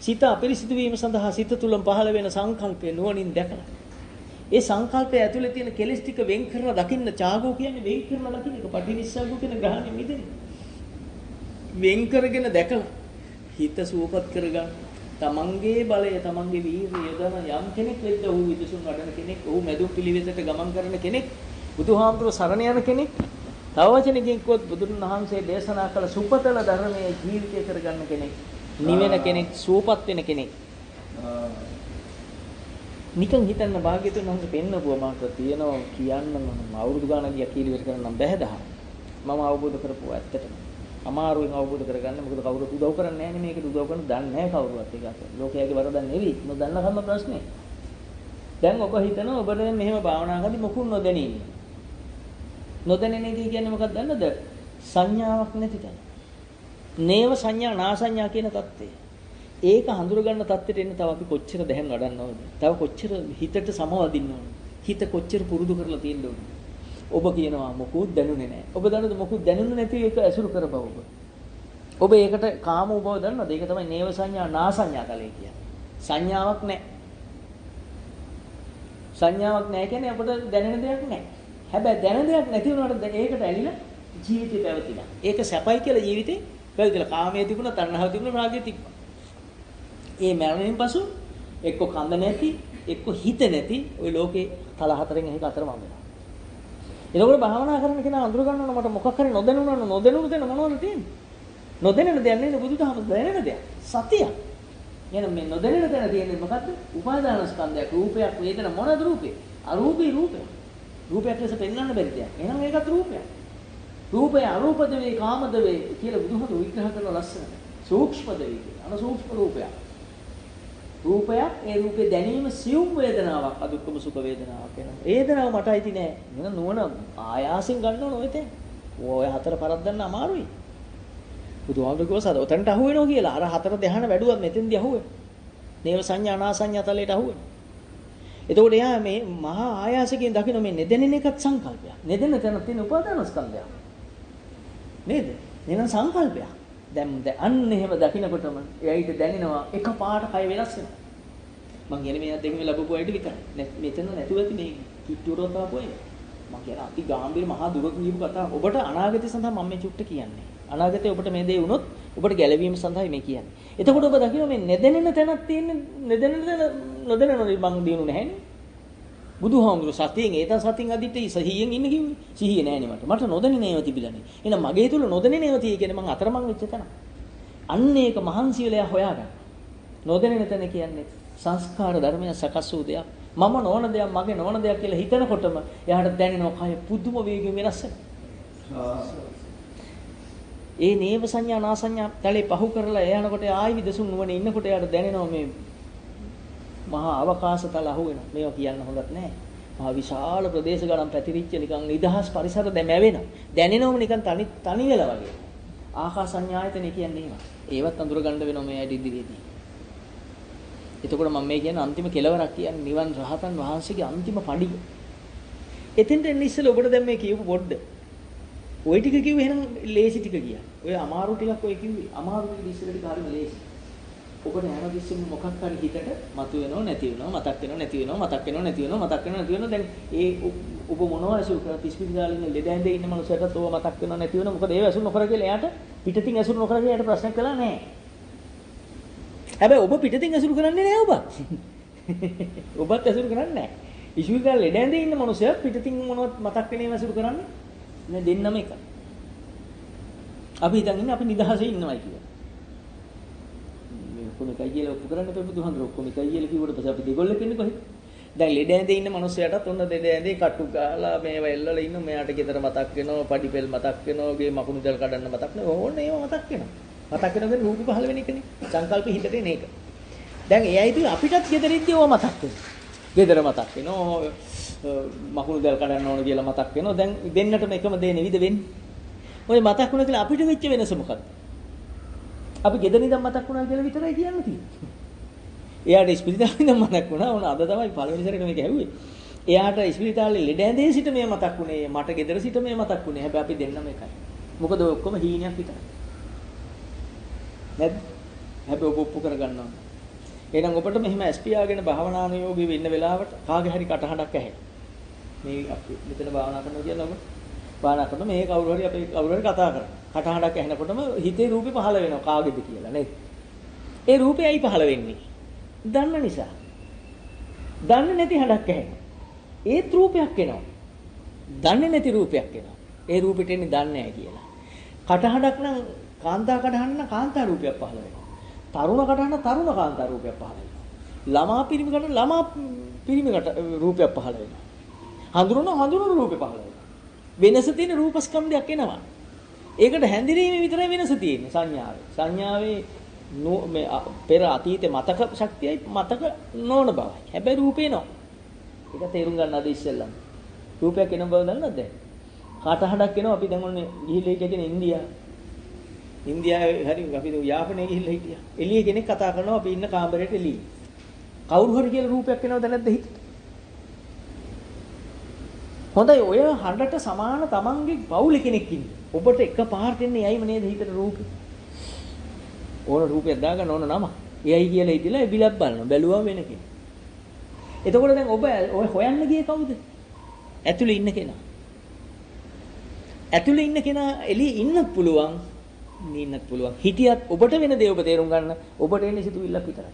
සිත අපිරිසිදු වීම සඳහා සිත තුලම පහළ වෙන සංකල්පය නුවණින් දැකලා. ඒ සංකල්පය ඇතුලේ තියෙන කෙලෙස් ටික වෙන් කරලා දකින්න චාගෝ කියන්නේ වෙන් කරලා දකින්න එක පටිනිස්සග්ගෝ කියන ග්‍රහණය මිදෙන. වෙන් කරගෙන දැකලා හිත සුවපත් කරගන්න. තමන්ගේ බලය තමන්ගේ වීරිය යොදන යම් කෙනෙක් වෙද්ද ඔහු විදසුන් වඩන කෙනෙක් ඔහු මැදුම් පිළිවෙතට ගමන් කරන කෙනෙක් බුදුහාමුදුරුවෝ සරණ යන කෙනෙක් තව වචනකින් කිව්වොත් බුදුන් වහන්සේ දේශනා කළ සුපතල ධර්මයේ ජීවිතය කරගන්න කෙනෙක් නිවෙන කෙනෙක් සුවපත් වෙන කෙනෙක් නිකන් හිතන්න භාග්‍යතුන් වහන්සේ පෙන්නපුවා මට තියෙනවා කියන්න මම අවුරුදු ගානක් ගියා කීලිවර කරන්නම් බැහැ දහම මම අවබෝධ කරපුවා ඇත්තටම අමාරුවෙන් අවබෝධ කරගන්න මොකද කවුරුත් උදව් කරන්නේ නැහැ නේ මේකට උදව් කරන්න දන්නේ නැහැ කවුරුවත් ඒක ලෝකයාගේ වරදක් නෙවෙයි නොදන්න කම ප්‍රශ්නේ දැන් ඔබ හිතනවා ඔබ දැන් මෙහෙම භාවනා කරද්දි මොකුත් නොදැනී නොදැනෙන එක කියන්නේ මොකක්ද දන්නද සංඥාවක් නැති තැන නේව සංඥා නා සංඥා කියන தත්ත්වය ඒක හඳුර ගන්න தත්ත්වයට එන්න තව අපි කොච්චර දැහන් වඩන්න ඕනද තව කොච්චර හිතට සමවදින්න ඕනද හිත කොච්චර පුරුදු කරලා තියෙන්න ඕනද ඔබ කියනවා මොකුත් දැනුනේ නැහැ. ඔබ දන්නද මොකුත් දැනුනේ නැති එක ඇසුරු කරපව ඔබ. ඔබ ඒකට කාම උභව දන්නවද? ඒක තමයි නේව සංඥා නා සංඥා තලයේ කියන්නේ. සංඥාවක් නැහැ. සංඥාවක් නැහැ කියන්නේ අපිට දැනෙන දෙයක් නැහැ. හැබැයි දැනෙන දෙයක් නැති වුණාට ඒකට ඇලිලා ජීවිතේ පැවතිලා. ඒක සැපයි කියලා ජීවිතේ පැවතිලා. කාමයේ තිබුණා, තණ්හාව තිබුණා, රාගය තිබ්බා. ඒ මරණයෙන් පසු එක්ක කඳ නැති, එක්ක හිත නැති ওই ලෝකේ තල හතරෙන් එකක අතරම වෙනවා. එතකොට භාවනා කරන කෙනා අඳුර ගන්නවා මට මොකක් හරි නොදැනුණා නොදැනුණු දෙන මොනවද තියෙන්නේ? නොදැනෙන දෙයක් නෙවෙයි බුදුදහම දැනෙන දෙයක්. සතිය. එහෙනම් මේ නොදැනෙන දෙන තියෙන්නේ මොකද්ද? උපාදාන ස්කන්ධයක්. රූපයක් වේදන මොනද රූපේ? අරූපී රූපය. රූපයක් ලෙස පෙන්වන්න බැරි දෙයක්. එහෙනම් ඒකත් රූපයක්. රූපය අරූපද වේ කාමද වේ කියලා බුදුහාමුදුරුවෝ විග්‍රහ කරන ලස්සනට. සූක්ෂමද වේ කියලා. අනුසූක්ෂම රූපයක්. රූපයක් ඒ රූපේ දැනීම සියුම් වේදනාවක් අදුක්කම සුඛ වේදනාවක් වෙනවා. වේදනාව මට අයිති නෑ. මම නුවණ ආයාසෙන් ගන්න ඕන ඔය තේ. ඔය හතර පරද්දන්න අමාරුයි. බුදුහාමුදුරුවෝ සද ඔතනට අහු වෙනවා කියලා. අර හතර ධ්‍යාන වැඩුවත් මෙතෙන්දී අහු වෙනවා. නේව සංඥා නා සංඥා තලයට අහු වෙනවා. එතකොට එයා මේ මහා ආයාසයෙන් දකින්න මේ නෙදෙනෙන එකත් සංකල්පයක්. නෙදෙන තැන තියෙන උපාදාන ස්කන්ධයක්. නේද? එහෙනම් සංකල්පයක්. දැන් අන්න එහෙම දකින්නකොටම එයිට දැනෙනවා එකපාරට කය වෙනස් වෙනවා. මං කියන්නේ මේ දෙකම ලැබපු අයට විතරයි. මෙතන නැතුව ඇති මේ කිට්ටුවරත් ආපු අය. මං කියන අති ගැඹීර මහා දුරක කියපු කතාව. ඔබට අනාගතය සඳහා මම මේ චුට්ට කියන්නේ. අනාගතේ ඔබට මේ දේ වුණොත් ඔබට ගැලවීම සඳහායි මේ කියන්නේ. එතකොට ඔබ දකින්න මේ නැදෙනෙන තැනක් තියෙන නැදෙනෙන නොදැනෙන මං දිනු නැහැනේ. බුදුහාමුදුරු සතියෙන් ඒතන සතියෙන් අදිට සිහියෙන් ඉන්න කිව්වේ. සිහිය නැහැනේ මට. මට නොදැනෙන ඒවා තිබිලානේ. එහෙනම් මගේ තුල නොදැනෙන ඒවා තියෙයි කියන්නේ මං අතරමං වෙච්ච තැන. අන්න ඒක මහන්සි වෙලා හොයාගන්න. නොදැනෙන තැන කියන්නේ සංස්කාර ධර්මයන් සකස් වූ දෙයක්. මම නොවන දෙයක් මගේ නොවන දෙයක් කියලා හිතනකොටම එයාට දැනෙනවා කය පුදුම වේගයෙන් වෙනස් වෙනවා. ඒ නේව සංඥා නාසඤ්ඤා තලේ පහු කරලා එයානකොට ආයි විදසුන් නුවණ ඉන්නකොට එයාට දැනෙනවා මේ මහා අවකාශතල අහු වෙනවා. මේවා කියන්න හොඳත් නැහැ. මහා විශාල ප්‍රදේශ ගණන් පැතිරිච්ච නිකන් නිදහස් පරිසර දැමැවෙනවා. දැනෙනවම නිකන් තනි වෙලා වගේ. ආකාසඤ්ඤායතනෙ කියන්නේ ඒවා. ඒවත් අඳුර ගන්න වෙනවා මේ ඇයි ඉදිරියේදී. එතකොට මම මේ කියන්නේ අන්තිම කෙලවරක් කියන්නේ නිවන් රහතන් වහන්සේගේ අන්තිම පඩිය. එතෙන්ට එන්න ඉස්සෙල්ලා ඔබට දැන් මේ කියපු පොඩ්ඩ. ওই ටික කිව්වේ එහෙනම් ලේසි ටික ගියා. ඔය අමාරු ටිකක් ඔය කිව්වේ. අමාරු ටික ඉස්සෙල්ලා ටික හරිම ලේසි. ඔබට හැමතිස්සෙම මොකක් හරි හිතට මතුවෙනව නැති වෙනව මතක් වෙනව නැති වෙනව මතක් වෙනව නැති වෙනව මතක් වෙනව නැති වෙනව දැන් ඒ ඔබ මොනවා ඇසුරු කරා පිස්පිරිතාලේ ඉන්න ලෙඩ ඇඳේ ඉන්න මනුස්සයටත් ඕව මතක් වෙනව නැති වෙනව මොකද ඒව ඇසුරු නොකර කියලා එයාට පිටතින් ඇසුරු නොකර කියලා එයාට ප්‍රශ්නයක් කළා නෑ හැබැයි ඔබ පිටතින් ඇසුරු කරන්නේ නෑ ඔබ ඔබත් ඇසුරු කරන්නේ නෑ ඉස්පිරිතාලේ ලෙඩ ඇඳේ ඉන්න මනුස්සයා පිටතින් මොනවත් මතක් වෙනේම ඇසුරු කරන්නේ නෑ දෙන්නම එක අපි හිතන් ඉන්නේ අපි නිදහසේ ඉන්නවයි කියලා ඔක්කොම එකයි කියලා ඔප්පු කරන්න එපා බුදුහාමුදුරුවෝ ඔක්කොම එකයි කියලා කිව්වට පස්සේ අපි දෙගොල්ලෙක් ඉන්නේ කොහෙද? දැන් ලෙඩ ඇඳේ ඉන්න මනුස්සයාටත් ඔන්න ලෙඩ ඇඳේ කටු ගාලා මේව එල්ලලා ඉන්න මෙයාට ගෙදර මතක් වෙනවා, පඩි පෙල් මතක් වෙනවා, ගේ මකුණු දල් කඩන්න මතක් වෙනවා. ඕන්න ඒව මතක් වෙනවා. මතක් වෙනවද රූප පහළ වෙන එකනේ. සංකල්ප හිතට එන එක. දැන් එයයි තුල අපිටත් ගෙදරින්දී ඕව මතක් වෙනවා. ගෙදර මතක් වෙනවා, මකුණු දල් කඩන්න ඕන කියලා මතක් වෙනවා. දැන් දෙන්නටම එකම දේ නෙවිද වෙන්නේ? ඔය මතක් වුණා කියලා අපිට වෙච්ච වෙනස මොකක්ද? අපි ගෙදර ඉඳන් මතක් වුණා කියලා විතරයි කියන්න තියෙන්නේ. එයාට ඉස්පිරිතාලේ ඉඳන් මතක් වුණා. ඕන අද තමයි පළවෙනි සැරේට මේක ඇහුවේ. එයාට ඉස්පිරිතාලේ ලෙඩ ඇඳේ සිට මේ මතක් වුණේ. මට ගෙදර සිට මේ මතක් වුණේ. හැබැයි අපි දෙන්නම එකයි. මොකද ඔය ඔක්කොම හීනයක් විතරයි. නැද්ද? හැබැයි ඔබ ඔප්පු කරගන්නවා. එහෙනම් ඔබට මෙහිම ස්පියාගෙන භාවනානුයෝගී වෙන්න වෙලාවට කාගේ හරි කටහඬක් ඇහෙනවා. මේ අපි මෙතන භාවනා කරනවා කියලා ඔබ භාවනා කරන මේ කවුරු හරි අපේ කවුරු හරි කතා කරනවා. කටහඬක් ඇහෙනකොටම හිතේ රූපේ පහළ වෙනවා කාගේද කියලා නේද? ඒ රූපේ ඇයි පහළ වෙන්නේ? දන්න නිසා. දන්නේ නැති හඬක් ඇහෙනවා. ඒත් රූපයක් එනවා. දන්නේ නැති රූපයක් එනවා. ඒ රූපෙට එන්නේ දන්නේ නැහැ කියලා. කටහඬක් නම් කාන්තා කටහඬ නම් කාන්තා රූපයක් පහළ වෙනවා. තරුණ කටහඬ තරුණ කාන්තා රූපයක් පහළ වෙනවා. ළමා පිරිමි කටහඬ ළමා පිරිමි රූපයක් පහළ වෙනවා. හඳුනන රූපේ පහළ වෙනවා. වෙනස තියෙන රූපස්කන්ධයක් එනවා. ඒකට හැඳිනීමේ විතරයි වෙනස තියෙන්නේ සංඥාවේ. සංඥාවේ මේ පෙර අතීතේ මතක ශක්තියයි මතක නොවන බවයි. හැබැයි රූපේ නෝ. ඒක තේරුම් ගන්න අද ඉස්සෙල්ලම. රූපයක් එන බව දන්නවද දැන්? කටහඬක් එනවා අපි දැන් ඔන්නේ ගිහිල්ලා හිටියගෙන ඉන්දියාවේ හරි අපි යාපනයේ ගිහිල්ලා හිටියා. එළියේ කෙනෙක් කතා කරනවා අපි ඉන්න කාමරේට එළියේ. කවුරු හරි කියලා රූපයක් එනවද නැද්ද හිතට? හොඳයි ඔය හඬට සමාන තමන්ගේ පවුලේ කෙනෙක් ඉන්නේ. ඔබට එක පාරට එන්නේ ඇයිම නේද හිතට රූපේ? ඕන රූපයක් දාගන්න ඕන නම. එයයි කියලා හිතලා ඒ බිලක් බලනවා. බැලුවම වෙන කෙනෙක්. එතකොට දැන් ඔබ ඔය හොයන්න ගියේ කවුද? ඇතුලේ ඉන්න කෙනා. ඇතුලේ ඉන්න කෙනා එළියේ ඉන්නත් පුළුවන්, නින්නත් පුළුවන්. හිටියත් ඔබට වෙන දේ ඔබ තේරුම් ගන්න. ඔබට එන්නේ සිතුවිල්ලක් විතරයි.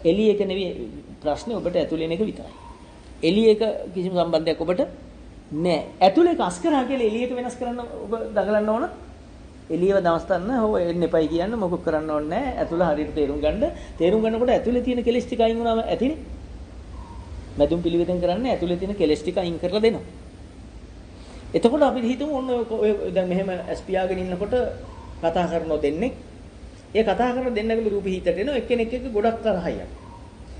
එළියේ එක නෙවෙයි ප්‍රශ්නේ ඔබට ඇතුලේ එන එක විතරයි. එළියේක කිසිම සම්බන්ධයක් ඔබට නැහැ. ඇතුලේ කස් කරා කියලා එළියේක වෙනස් කරන්න ඔබ දඟලන්න ඕන. එළියව දවස්තන්න හොය එන්න එපයි කියන්න මොකක් කරන්න ඕනේ නැහැ. ඇතුල හරියට තේරුම් ගන්න. තේරුම් ගන්නකොට ඇතුලේ තියෙන කෙලෙස් ටික අයින් වුණාම ඇතිනේ. මැදුම් පිළිවෙතෙන් කරන්නේ ඇතුලේ තියෙන කෙලෙස් ටික අයින් කරලා දෙනවා. එතකොට අපි හිතමු ඔන්න ඔය දැන් මෙහෙම ස්පියාගෙන ඉන්නකොට කතා කරනෝ දෙන්නේ. ඒ කතා කරන දෙන්නගේ රූපෙ හිතට එනවා. එක්කෙනෙක් එක්ක ගොඩක් තරහයි.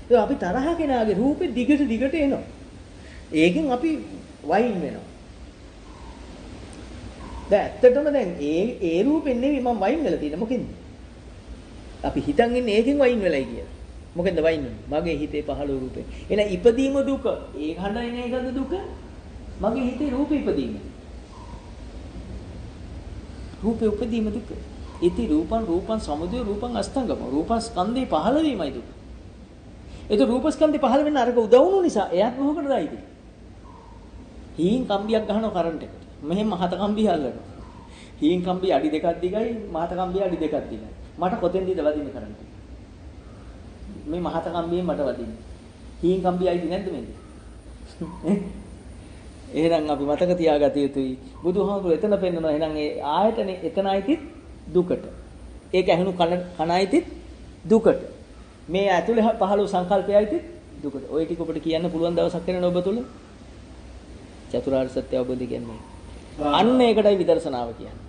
ඒක අපි තරහ කෙනාගේ රූපෙ දිගට එනවා. ඒකෙන් අපි වයින් වෙනවා. දැන් ඇත්තටම දැන් ඒ රූපෙන් නෙවෙයි මම වයින් වෙලා තියෙන්නේ මොකෙන්ද? අපි හිතන් ඉන්නේ ඒකෙන් වයින් වෙලයි කියලා. මොකෙන්ද වයින් වෙන්නේ? මගේ හිතේ පහළ රූපේ. එහෙනම් ඉපදීම දුක. ඒ හඬ එන එකද දුක? මගේ හිතේ රූපේ ඉපදීම. රූපේ උපදීම දුක. ඉති රූපං සමුදය රූපං අස්තංගම. රූපං ස්කන්ධේ පහළ වීමයි දුක. ඒක රූප ස්කන්ධේ පහළ වෙන්න අරක උදව් වුණු නිසා එයාත් මොකකටද ආයිද? හීන් කම්බියක් ගහනවා කරන්ට් එකට. මෙහෙම මහත කම්බිය අල්ලනවා. හීන් කම්බිය අඩි 2ක් දිගයි මහත කම්බිය අඩි 2ක් දිගයි. මට කොතෙන්දද වදින්නේ කරන්ට් එක? මේ මහත කම්බියෙන් මට වදින්නේ. හීන් කම්බිය ආයිද නැද්ද මේක? එහෙනම් අපි මතක තියාගත යුතුයි බුදුහාමුදුරුවෝ එතන පෙන්නනවා එහෙනම් ඒ ආයතනේ එතන අයිතිත් දුකට. ඒක ඇහුණු කන අයිතිත් දුකට. මේ ඇතුලේ පහළ වූ සංකල්පය අයිතිත් දුකට. ඔය ටික ඔබට කියන්න පුළුවන් දවසක් එනවා ඔබ තුල. චතුරාර්ය සත්‍ය අවබෝධය කියන්නේ. අන්න ඒකටයි විදර්ශනාව කියන්නේ.